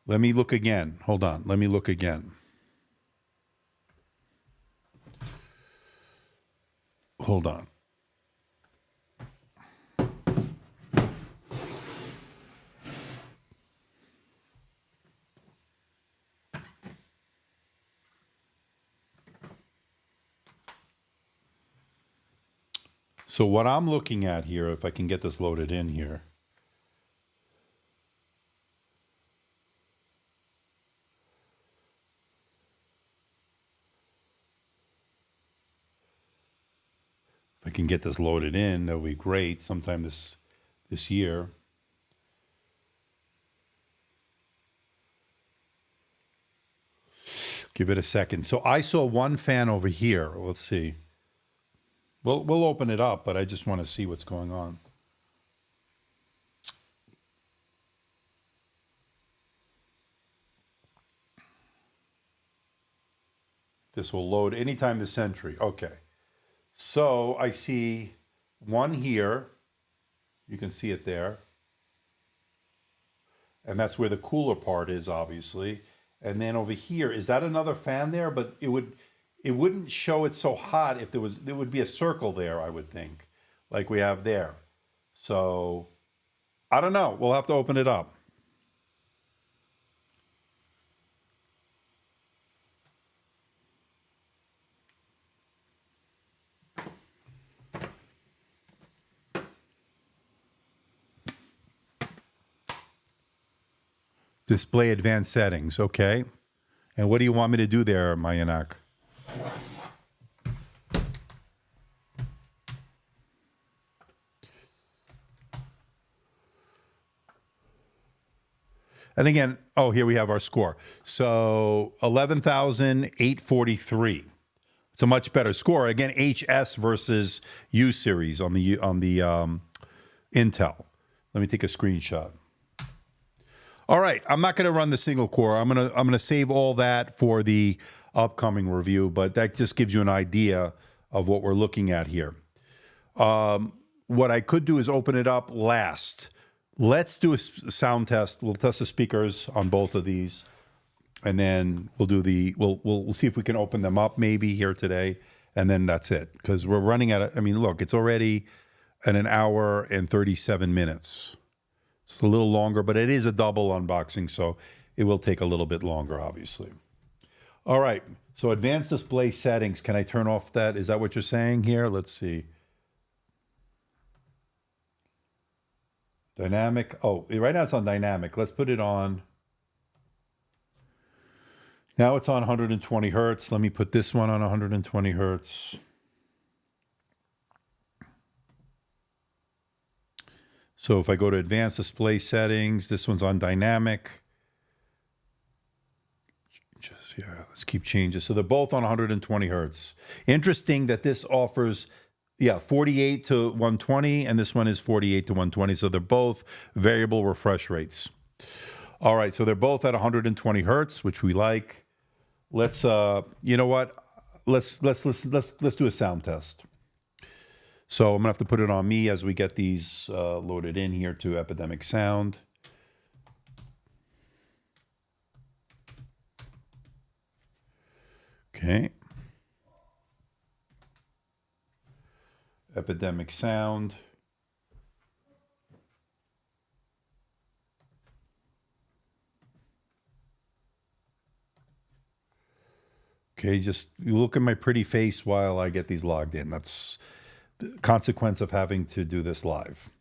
Let me look again. Hold on. Let me look again. Hold on. So what I'm looking at here, if I can get this loaded in here. If I can get this loaded in, that would be great sometime this year. Give it a second. So I saw one fan over here. Let's see. We'll open it up, but I just want to see what's going on. This will load anytime this entry. Okay. So I see one here. You can see it there. And that's where the cooler part is, obviously. And then over here, is that another fan there? But it wouldn't show it so hot if there would be a circle there, I would think, like we have there. So I don't know. We'll have to open it up. Display advanced settings. Okay. And what do you want me to do there, Mayanak? And again, oh, here we have our score. So 11,843. It's a much better score. Again, HS versus U series on the Intel. Let me take a screenshot. All right, I'm not going to run the single core. I'm going to save all that for the upcoming review, but that just gives you an idea of what we're looking at here. What I could do is open it up last. Let's do a sound test. We'll test the speakers on both of these, and then we'll see if we can open them up maybe here today, and then that's it. Because we're running out of, I mean, look, it's already at 1 hour and 37 minutes. It's a little longer, but it is a double unboxing, so it will take a little bit longer, obviously. All right, so advanced display settings. Can I turn off that? Is that what you're saying here? Let's see. Dynamic. Oh, right now it's on dynamic. Let's put it on. Now it's on 120 hertz. Let me put this one on 120 hertz. So if I go to advanced display settings, this one's on dynamic. Let's keep changing. So they're both on 120 hertz. Interesting that this offers, 48 to 120, and this one is 48 to 120. So they're both variable refresh rates. All right, so they're both at 120 hertz, which we like. Let's, you know what? Let's do a sound test. So I'm gonna have to put it on me as we get these loaded in here to Epidemic Sound. Okay. Epidemic sound. Okay, just you look at my pretty face while I get these logged in. That's the consequence of having to do this live.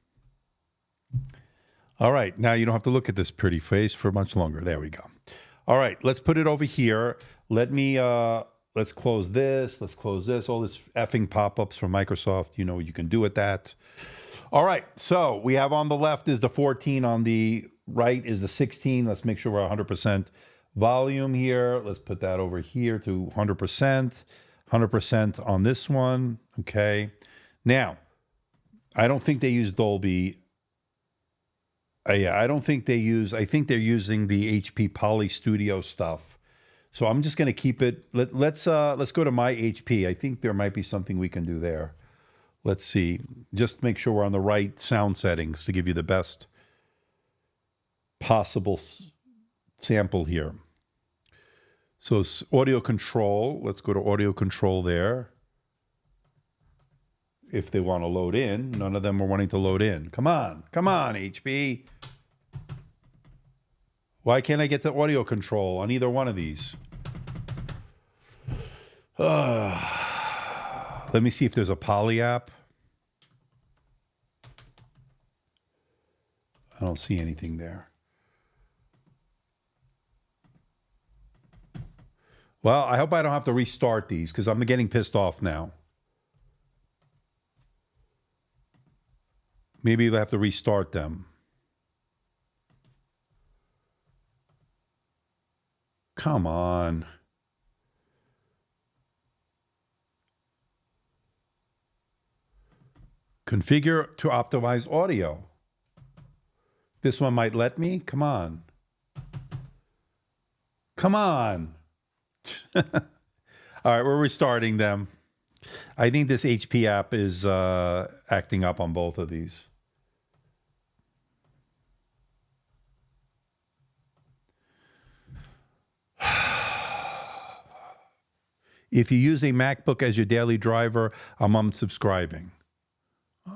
All right, now you don't have to look at this pretty face for much longer. There we go. All right, let's put it over here. Let's close this. Let's close this. All this effing pop-ups from Microsoft. You know what you can do with that. All right, so we have on the left is the 14, on the right is the 16. Let's make sure we're 100% volume here. Let's put that over here to 100%. 100% on this one. Okay. Now, I don't think they use Dolby. Yeah, I don't think they use. I think they're using the HP Poly Studio stuff. So I'm just going to keep it. Let's go to my HP. I think there might be something we can do there. Let's see. Just make sure we're on the right sound settings to give you the best possible sample here. So it's audio control. Let's go to audio control there. If they want to load in, none of them are wanting to load in. Come on, HP. Why can't I get to audio control on either one of these? Let me see if there's a Poly app. I don't see anything there. Well, I hope I don't have to restart these because I'm getting pissed off now. Maybe they'll have to restart them. Come on. Configure to optimize audio. This one might let me. Come on. Come on. All right, we're restarting them. I think this HP app is acting up on both of these. If you use a MacBook as your daily driver, I'm unsubscribing.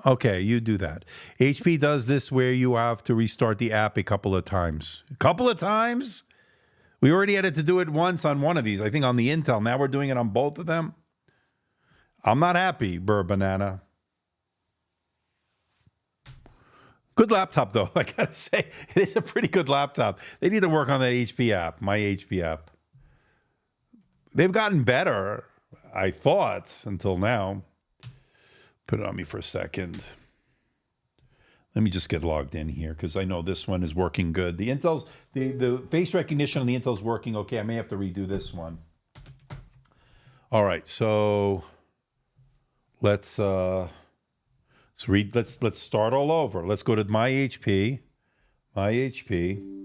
Okay, you do that. HP does this where you have to restart the app a couple of times. A couple of times? We already had to do it once on one of these. I think on the Intel. Now we're doing it on both of them. I'm not happy, Burr Banana. Good laptop, though. I gotta say, it is a pretty good laptop. They need to work on that HP app, my HP app. They've gotten better, I thought, until now. Put it on me for a second. Let me just get logged in here because I know this one is working good. The Intel's, the face recognition on the Intel's working okay. I may have to redo this one. All right, so let's start all over. Let's go to my HP. My HP.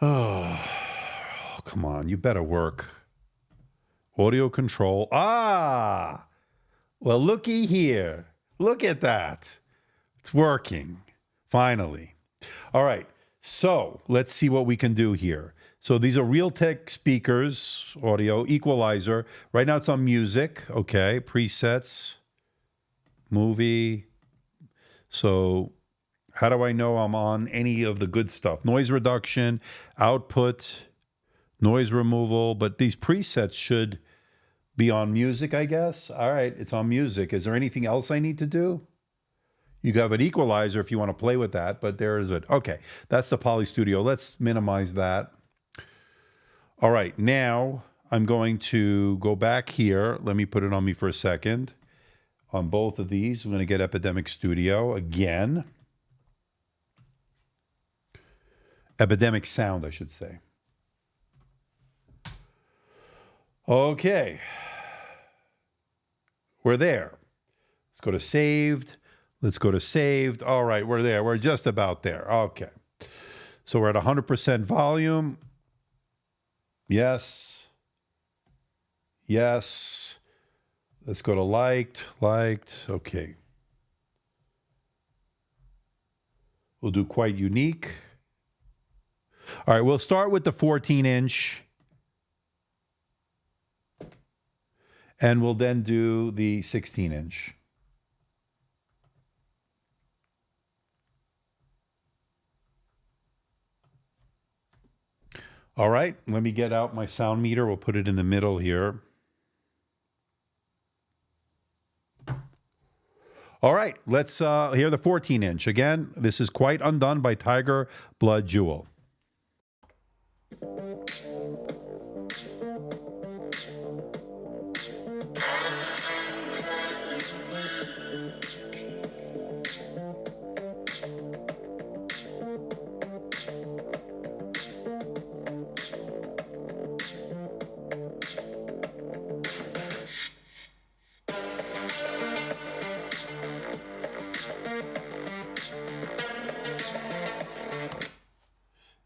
Oh, come on. You better work. Audio control. Ah, well, looky here. Look at that. It's working. Finally. All right. So let's see what we can do here. So these are Realtek speakers, audio, equalizer. Right now it's on music. Okay. Presets, movie. So how do I know I'm on any of the good stuff? Noise reduction, output, noise removal. But these presets should be on music, I guess. All right, it's on music. Is there anything else I need to do? You have an equalizer if you want to play with that, but there is it. Okay, that's the Poly Studio. Let's minimize that. All right, now I'm going to go back here. Let me put it on me for a second. On both of these, I'm going to get Epidemic Studio again. Epidemic Sound, I should say. Okay. We're there. Let's go to saved. Let's go to saved. All right, we're there. We're just about there. Okay. So we're at 100% volume. Yes. Yes. Let's go to liked. Okay. We'll do quite unique. All right, we'll start with the 14-inch. And we'll then do the 16-inch. All right, let me get out my sound meter. We'll put it in the middle here. All right, let's hear the 14-inch. Again, this is Quite Undone by Tiger Blood Jewel.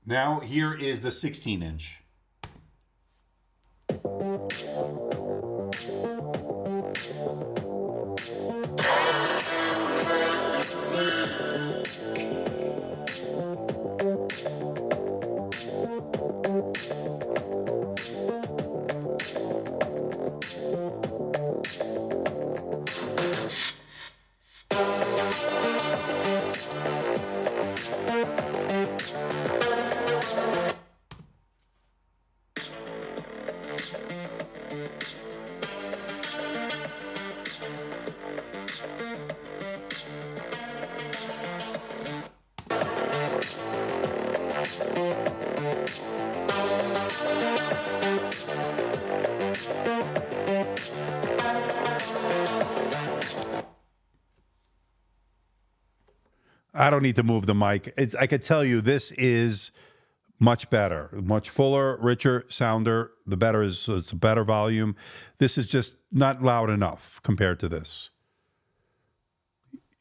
Now, here is the 16-inch. I don't need to move the mic. I could tell you this is much better, much fuller, richer sounder. The better is it's a better volume. This is just not loud enough compared to this.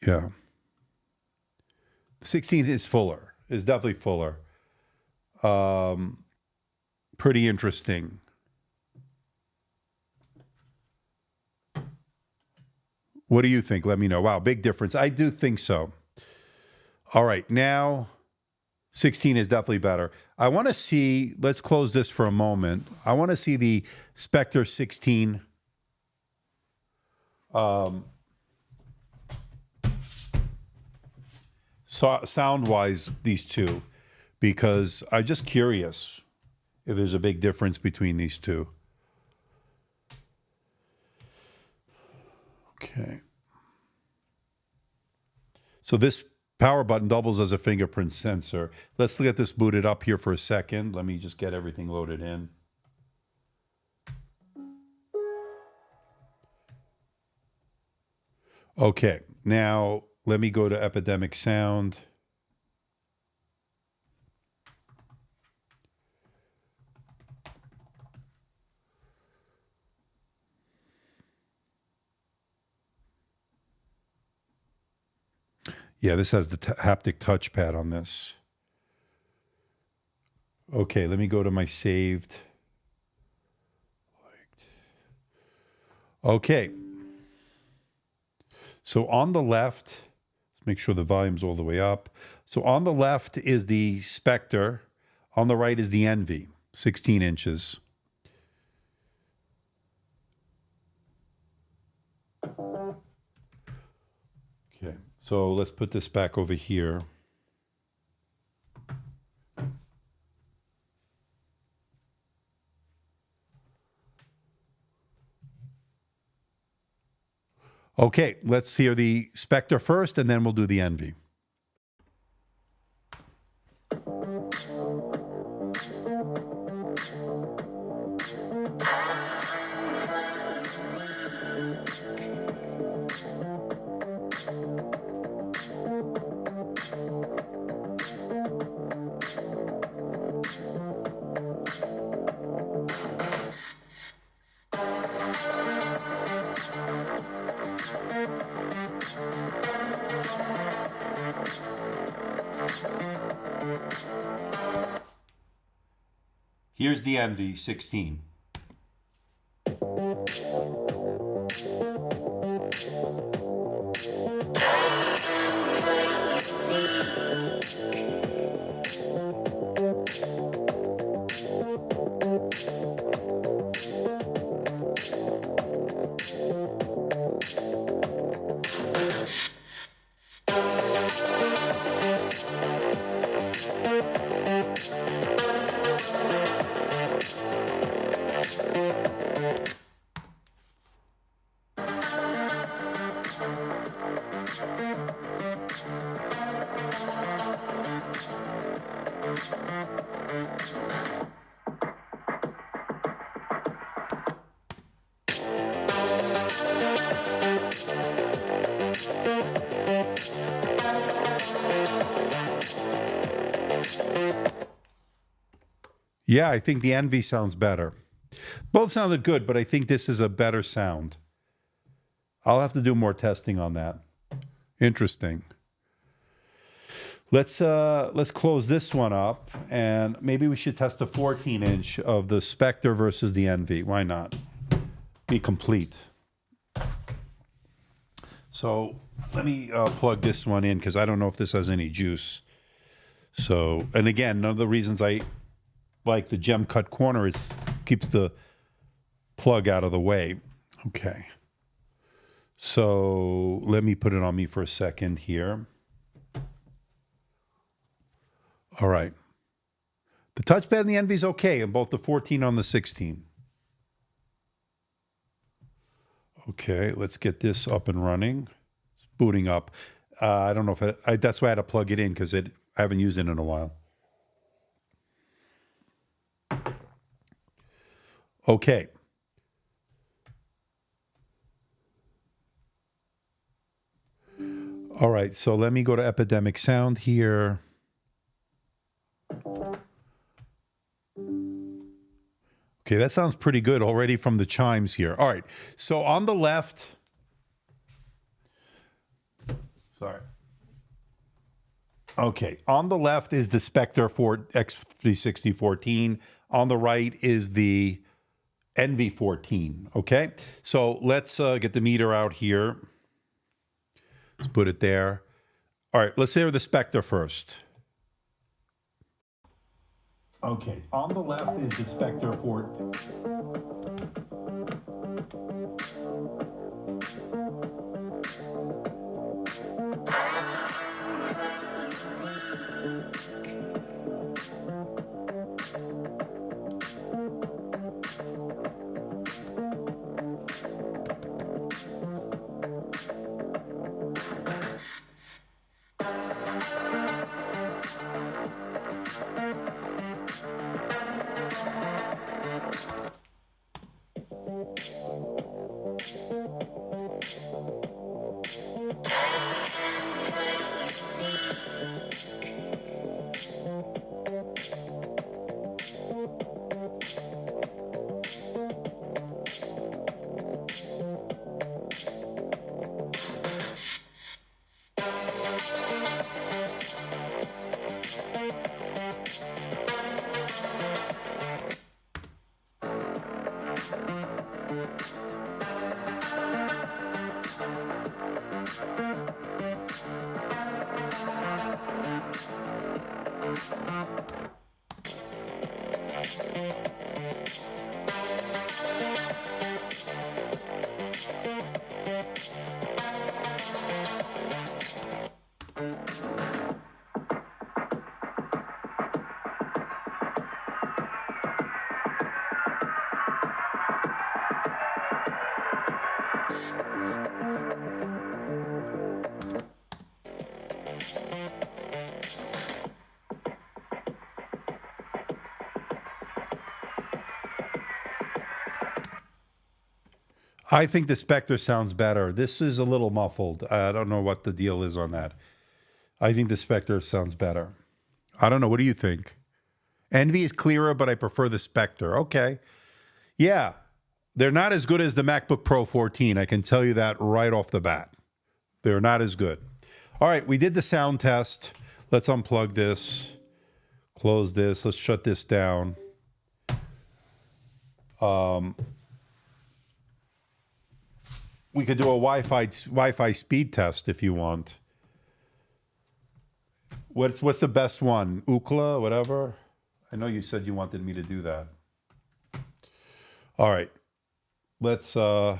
Yeah. 16 is fuller. It's definitely fuller. Pretty interesting. What do you think? Let me know. Wow, big difference. I do think so. All right, now 16 is definitely better. I want to see, let's close this for a moment. I want to see the Spectre 16. Sound-wise, these two, because I'm just curious if there's a big difference between these two. Okay. So this power button doubles as a fingerprint sensor. Let's get this booted up here for a second. Let me just get everything loaded in. Okay, now let me go to Epidemic Sound. Yeah, this has the haptic touchpad on this. Okay, let me go to my saved. Okay. So on the left, let's make sure the volume's all the way up. So on the left is the Spectre. On the right is the Envy, 16 inches. Okay, so let's put this back over here. Okay, let's hear the Spectre first, and then we'll do the Envy. Here's the Envy 16. Yeah, I think the Envy sounds better. Both sounded good, but I think this is a better sound. I'll have to do more testing on that. Interesting. Let's close this one up, and maybe we should test a 14-inch of the Spectre versus the Envy. Why not? Be complete. So let me plug this one in because I don't know if this has any juice. So, and again, none of the reasons I like the gem cut corner is keeps the plug out of the way. Okay. So let me put it on me for a second here. All right. The touchpad in the Envy is okay in both the 14 and the 16. Okay, let's get this up and running. It's booting up. I don't know if that's why I had to plug it in because I haven't used it in a while. Okay. All right, so let me go to Epidemic Sound here. Okay, that sounds pretty good already from the chimes here. All right, so on the left, sorry. Okay, on the left is the Spectre x360 14. On the right is the Envy 14. Okay, so let's get the meter out here. Let's put it there. All right, let's hear the Spectre first. Okay, on the left is the Spectre 14. I think the Spectre sounds better. This is a little muffled. I don't know what the deal is on that. I think the Spectre sounds better. I don't know. What do you think? Envy is clearer, but I prefer the Spectre. Okay. Yeah. They're not as good as the MacBook Pro 14. I can tell you that right off the bat. They're not as good. All right. We did the sound test. Let's unplug this. Close this. Let's shut this down. We could do a Wi-Fi speed test if you want. What's the best one? Ookla, whatever? I know you said you wanted me to do that. All right. Let's test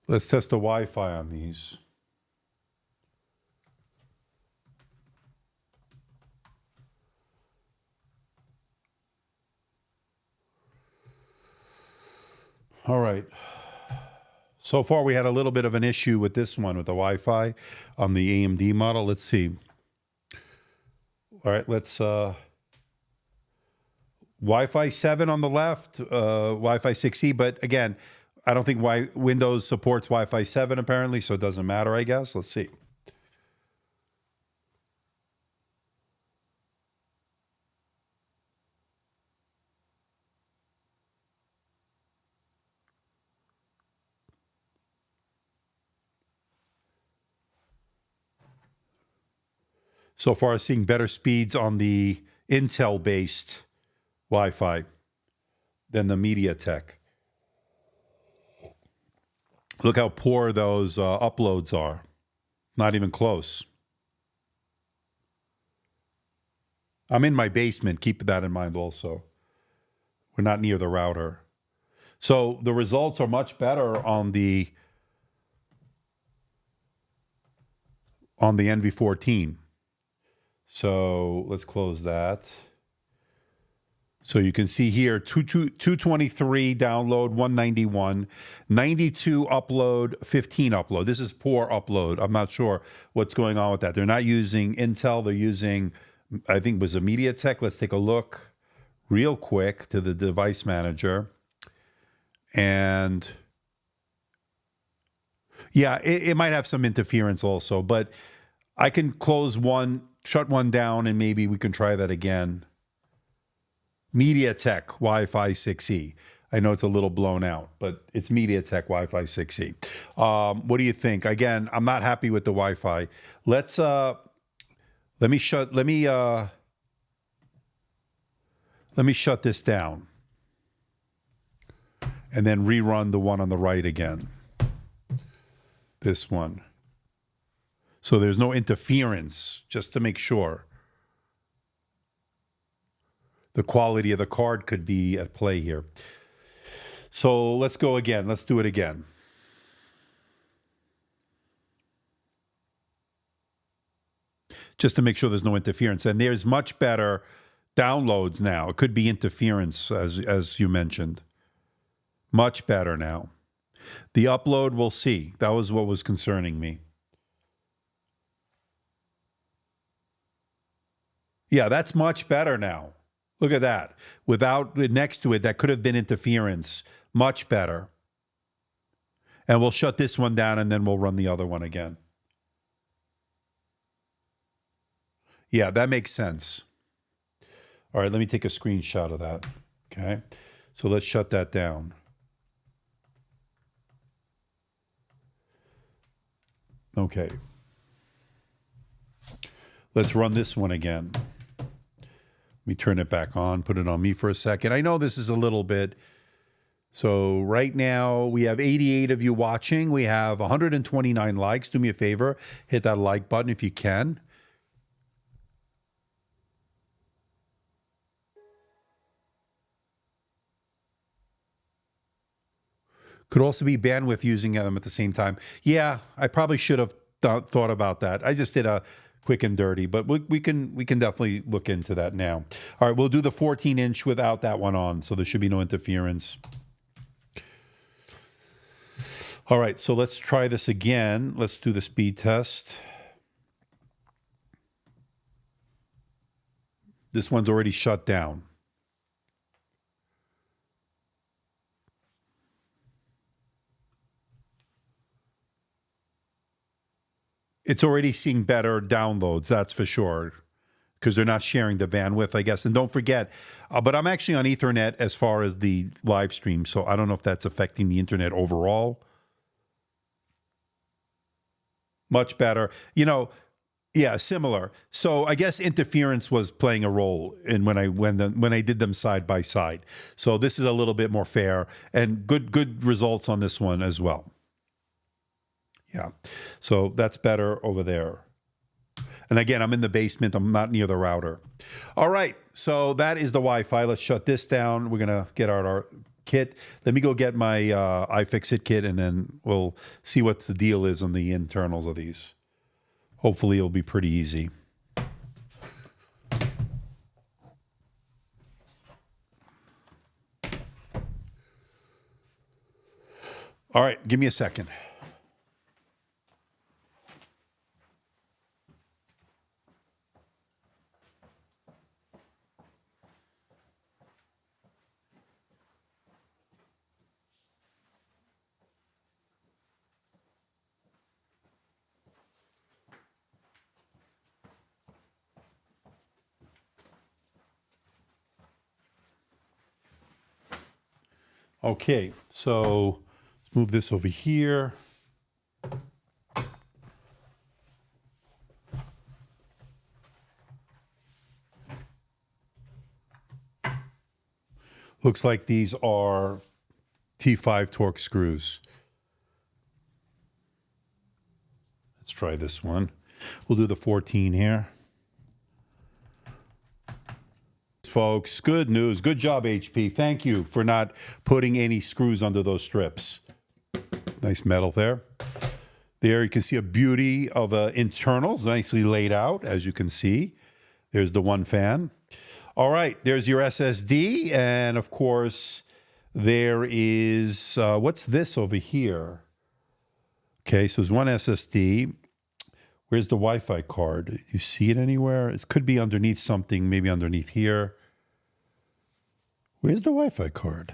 the Wi-Fi on these. All right. So far, we had a little bit of an issue with this one, with the Wi-Fi on the AMD model. Let's see. All right, let's Wi-Fi 7 on the left, Wi-Fi 6E. But again, I don't think Windows supports Wi-Fi 7 apparently, so it doesn't matter, I guess. Let's see. So far, seeing better speeds on the Intel-based Wi-Fi than the MediaTek. Look how poor those uploads are. Not even close. I'm in my basement. Keep that in mind also. We're not near the router. So the results are much better on the NV14. So let's close that. So you can see here, 223 download, 191, 92 upload, 15 upload. This is poor upload. I'm not sure what's going on with that. They're not using Intel. They're using, I think it was a MediaTek. Let's take a look real quick to the device manager. And yeah, it might have some interference also, but I can close one, shut one down, and maybe we can try that again. MediaTek Wi-Fi 6E. I know it's a little blown out, but it's MediaTek Wi-Fi 6E. What do you think? Again, I'm not happy with the Wi-Fi. Let me shut this down and then rerun the one on the right again. This one. So there's no interference, just to make sure. The quality of the card could be at play here. So let's go again. Let's do it again. Just to make sure there's no interference. And there's much better downloads now. It could be interference, as you mentioned. Much better now. The upload, we'll see. That was what was concerning me. Yeah, that's much better now. Look at that. Without next to it, that could have been interference. Much better. And we'll shut this one down and then we'll run the other one again. Yeah, that makes sense. All right, let me take a screenshot of that. Okay. So let's shut that down. Okay. Let's run this one again. Let me turn it back on, put it on me for a second. I know this is a little bit. So right now we have 88 of you watching. We have 129 likes. Do me a favor, hit that like button if you can. Could also be bandwidth using them at the same time. Yeah, I probably should have thought about that. I just did a quick and dirty, but we can definitely look into that now. All right, we'll do the 14-inch without that one on, so there should be no interference. All right, so let's try this again. Let's do the speed test. This one's already shut down. It's already seeing better downloads, that's for sure, because they're not sharing the bandwidth, I guess. And don't forget, but I'm actually on Ethernet as far as the live stream, so I don't know if that's affecting the internet overall. Much better. You know, yeah, similar. So I guess interference was playing a role in when I did them side by side. So this is a little bit more fair and good results on this one as well. Yeah, so that's better over there. And again, I'm in the basement. I'm not near the router. All right, so that is the Wi-Fi. Let's shut this down. We're going to get out our kit. Let me go get my iFixit kit, and then we'll see what the deal is on the internals of these. Hopefully, it'll be pretty easy. All right, give me a second. Okay, so let's move this over here. Looks like these are T5 torque screws. Let's try this one. We'll do the 14 here. Folks, good news. Good job, HP. Thank you for not putting any screws under those strips. Nice metal there. There you can see a beauty of internals, nicely laid out, as you can see. There's the one fan. All right, there's your SSD. And, of course, there is, what's this over here? Okay, so there's one SSD. Where's the Wi-Fi card? You see it anywhere? It could be underneath something, maybe underneath here. Where's the Wi-Fi card?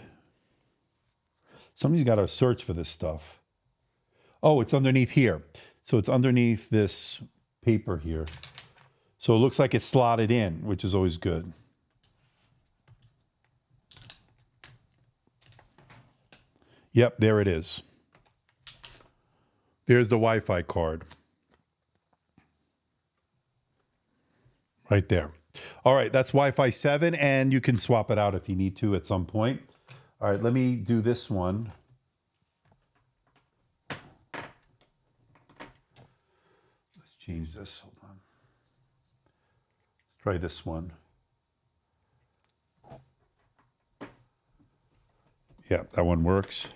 Somebody's got to search for this stuff. Oh, it's underneath here. So it's underneath this paper here. So it looks like it's slotted in, which is always good. Yep, there it is. There's the Wi-Fi card. Right there. All right, that's Wi-Fi 7, and you can swap it out if you need to at some point. All right, let me do this one. Let's change this. Hold on. Let's try this one. Yeah, that one works.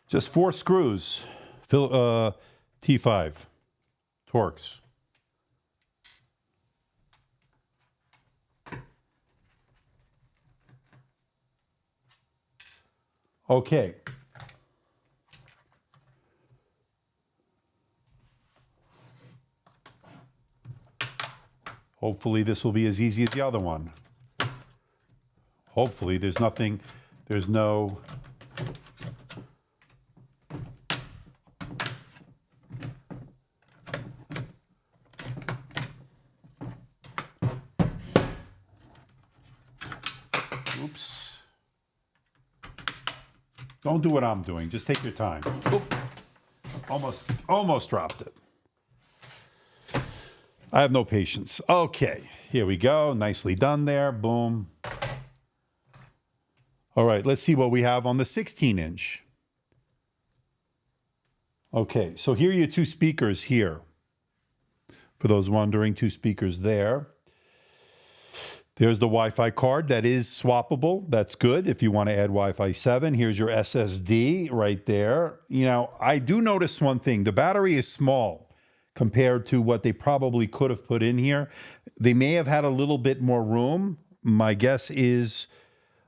Just 4 screws, T5 Torx. Okay. Hopefully this will be as easy as the other one. Hopefully there's no... Oops. Don't do what I'm doing. Just take your time. Oop. Almost dropped it. I have no patience. Okay, here we go. Nicely done there. Boom. All right, let's see what we have on the 16-inch. Okay, so here are your 2 speakers here. For those wondering, 2 speakers there. There's the Wi-Fi card that is swappable. That's good if you want to add Wi-Fi 7. Here's your SSD right there. You know, I do notice one thing. The battery is small compared to what they probably could have put in here. They may have had a little bit more room. My guess is,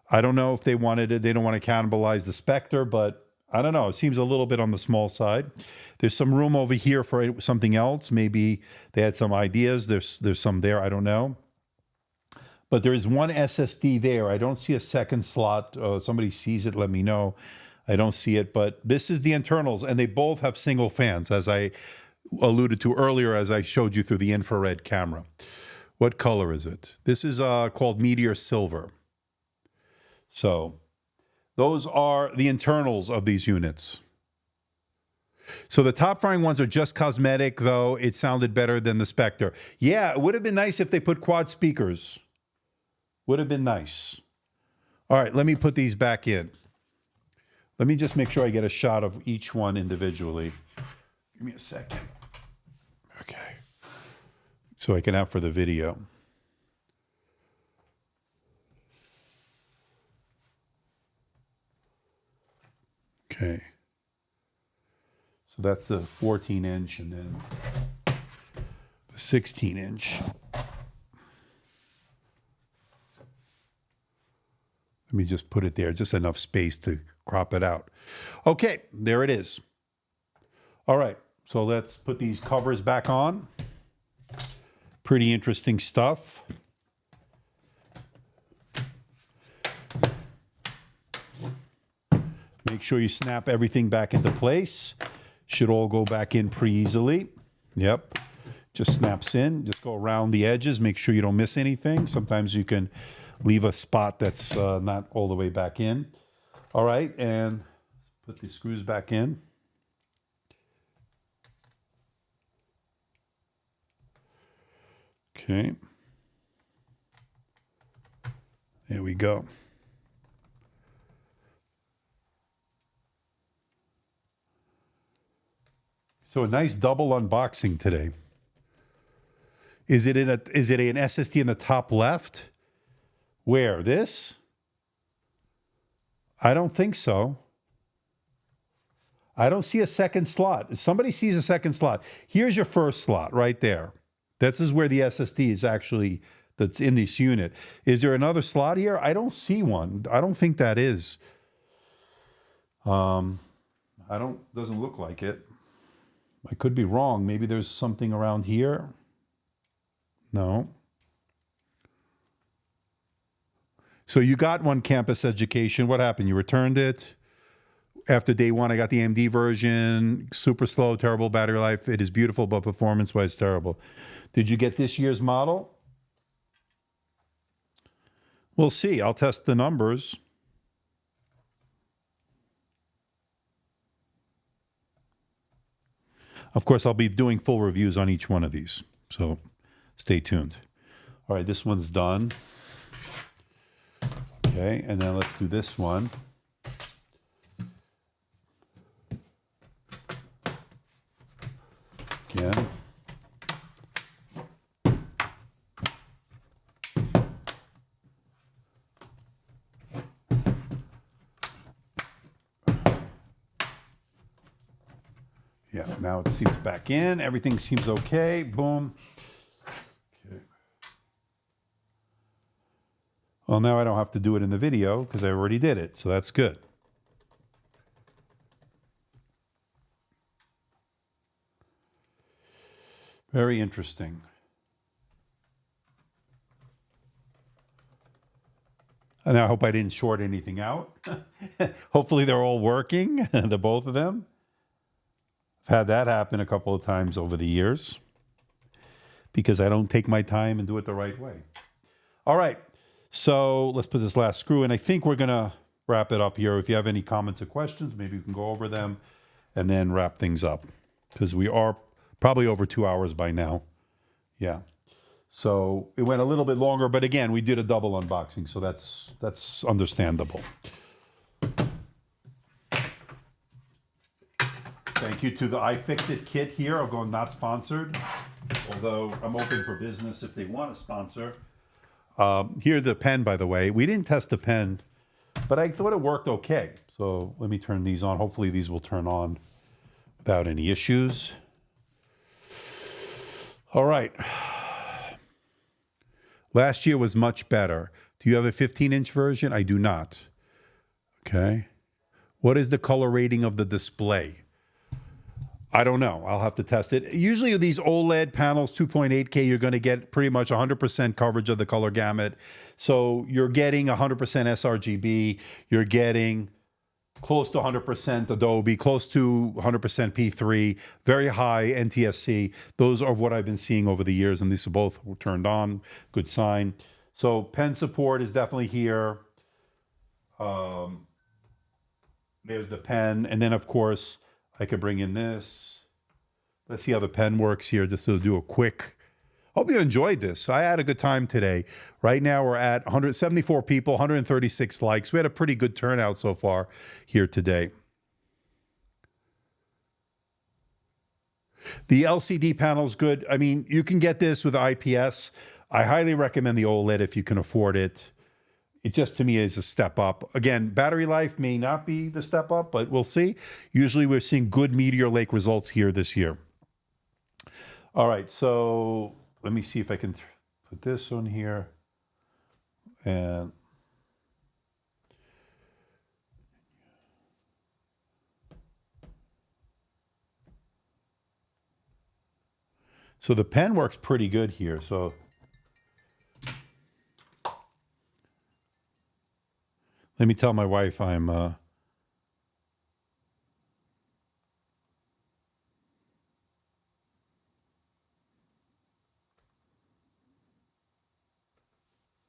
I don't know if they wanted it. They don't want to cannibalize the Spectre, but I don't know. It seems a little bit on the small side. There's some room over here for something else. Maybe they had some ideas. There's some there. I don't know. But there is one SSD there. I don't see a second slot. Somebody sees it, let me know. I don't see it, but this is the internals, and they both have single fans, as I alluded to earlier, as I showed you through the infrared camera. What color is it? This is called Meteor Silver. So those are the internals of these units. So the top frying ones are just cosmetic, though. It sounded better than the Spectre. Yeah, it would have been nice if they put quad speakers. Would have been nice. All right, let me put these back in. Let me just make sure I get a shot of each one individually. Give me a second. Okay. So I can have for the video. Okay. So that's the 14-inch and then the 16-inch. Let me just put it there, just enough space to crop it out. Okay, there it is. All right, so let's put these covers back on. Pretty interesting stuff. Make sure you snap everything back into place. Should all go back in pretty easily. Yep. Just snaps in. Just go around the edges. Make sure you don't miss anything. Sometimes you can leave a spot that's not all the way back in. All right, and put the screws back in. Okay. There we go. So a nice double unboxing today. Is it an SSD in the top left? Where? This? I don't think so. I don't see a second slot. If somebody sees a second slot, here's your first slot right there. This is where the SSD is actually, that's in this unit. Is there another slot here? I don't see one. I don't think that is. Doesn't look like it. I could be wrong. Maybe there's something around here. No. So you got one campus education. What happened? You returned it. After day one, I got the AMD version. Super slow, terrible battery life. It is beautiful, but performance-wise, terrible. Did you get this year's model? We'll see. I'll test the numbers. Of course, I'll be doing full reviews on each one of these, so stay tuned. All right, this one's done. Okay, and then let's do this one. Again. Yeah, now it seems back in. Everything seems okay. Boom. Okay. Well, now I don't have to do it in the video because I already did it, so that's good. Very interesting. And I hope I didn't short anything out. Hopefully they're all working, the both of them. I've had that happen a couple of times over the years because I don't take my time and do it the right way. All right, so let's put this last screw in. I think we're going to wrap it up here. If you have any comments or questions, maybe we can go over them and then wrap things up because we are probably over 2 hours by now. Yeah. So it went a little bit longer, but again, we did a double unboxing, so that's understandable. Thank you to the iFixit kit here. I'm going not sponsored, although I'm open for business if they want to sponsor. Here's the pen, by the way. We didn't test the pen, but I thought it worked okay. So let me turn these on. Hopefully these will turn on without any issues. All right. Last year was much better. Do you have a 15-inch version? I do not. Okay. What is the color rating of the display? I don't know. I'll have to test it. Usually these OLED panels, 2.8K, you're going to get pretty much 100% coverage of the color gamut. So you're getting 100% sRGB. You're getting close to 100% Adobe, close to 100% P3, very high NTSC. Those are what I've been seeing over the years, and these are both turned on. Good sign. So pen support is definitely here. There's the pen. And then, of course, I could bring in this. Let's see how the pen works here, just to do a quick. Hope you enjoyed this. I had a good time today. Right now we're at 174 people, 136 likes. We had a pretty good turnout so far here today. The LCD panel is good. I mean, you can get this with IPS. I highly recommend the OLED if you can afford it. It just, to me, is a step up. Again, battery life may not be the step up, but we'll see. Usually we're seeing good Meteor Lake results here this year. All right, so let me see if I can put this on here. And so the pen works pretty good here. So let me tell my wife I'm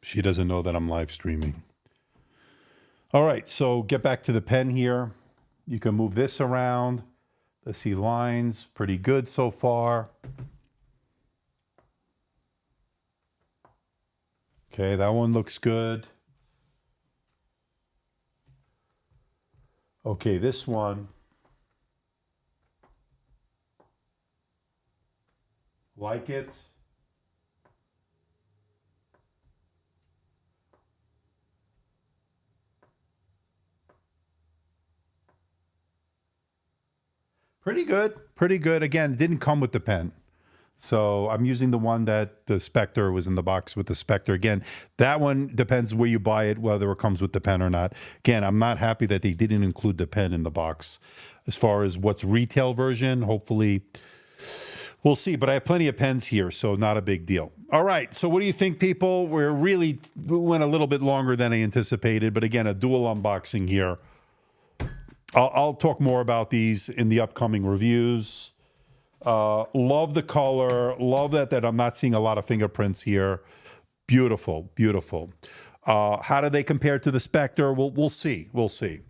She doesn't know that I'm live streaming. All right, so get back to the pen here. You can move this around. Let's see, lines, pretty good so far. Okay, that one looks good. Okay, this one. Like it. Pretty good, pretty good. Again, it didn't come with the pen. So I'm using the one that the Spectre was in the box with the Spectre. Again, that one depends where you buy it, whether it comes with the pen or not. Again, I'm not happy that they didn't include the pen in the box. As far as what's retail version, hopefully we'll see. But I have plenty of pens here, so not a big deal. All right, so what do you think, people? We went a little bit longer than I anticipated. But again, a dual unboxing here. I'll talk more about these in the upcoming reviews. Love the color. Love that I'm not seeing a lot of fingerprints here. Beautiful, beautiful. How do they compare to the Spectre? We'll see. We'll see.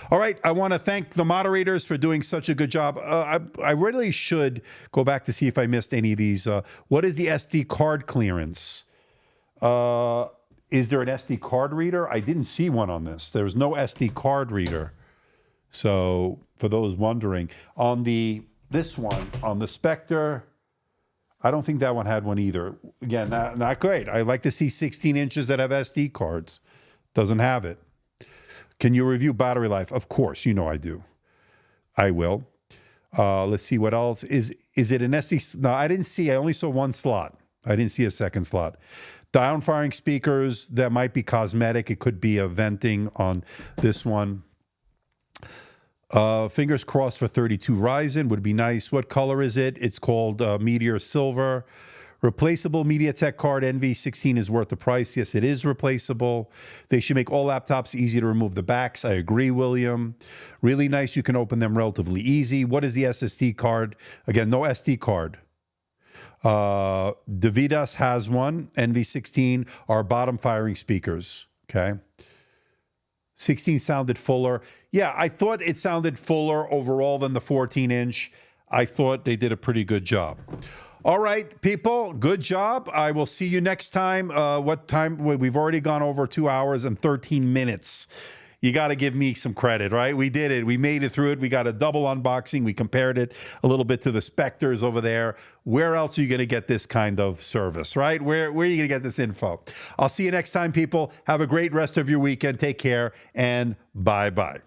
All right. I want to thank the moderators for doing such a good job. I really should go back to see if I missed any of these. What is the SD card clearance? Is there an SD card reader? I didn't see one on this. There's no SD card reader. So for those wondering, on this one, on the Spectre, I don't think that one had one either. Again, not great. I like to see 16 inches that have SD cards. Doesn't have it. Can you review battery life? Of course, you know I do. I will. Let's see what else. Is it an SD? No, I didn't see. I only saw one slot. I didn't see a second slot. Down-firing speakers, that might be cosmetic. It could be a venting on this one. Fingers crossed for 32 Ryzen would be nice. What color is it? It's called Meteor Silver. Replaceable MediaTek card NV16 is worth the price. Yes, it is replaceable. They should make all laptops easy to remove the backs. I agree, William. Really nice. You can open them relatively easy. What is the SSD card? Again, no SD card. Davidas has one. NV16 are bottom firing speakers. Okay. 16 sounded fuller. Yeah, I thought it sounded fuller overall than the 14-inch. I thought they did a pretty good job. All right, people, good job. I will see you next time. What time? We've already gone over 2 hours and 13 minutes. You got to give me some credit, right? We did it. We made it through it. We got a double unboxing. We compared it a little bit to the Spectres over there. Where else are you going to get this kind of service, right? Where are you going to get this info? I'll see you next time, people. Have a great rest of your weekend. Take care, and bye-bye.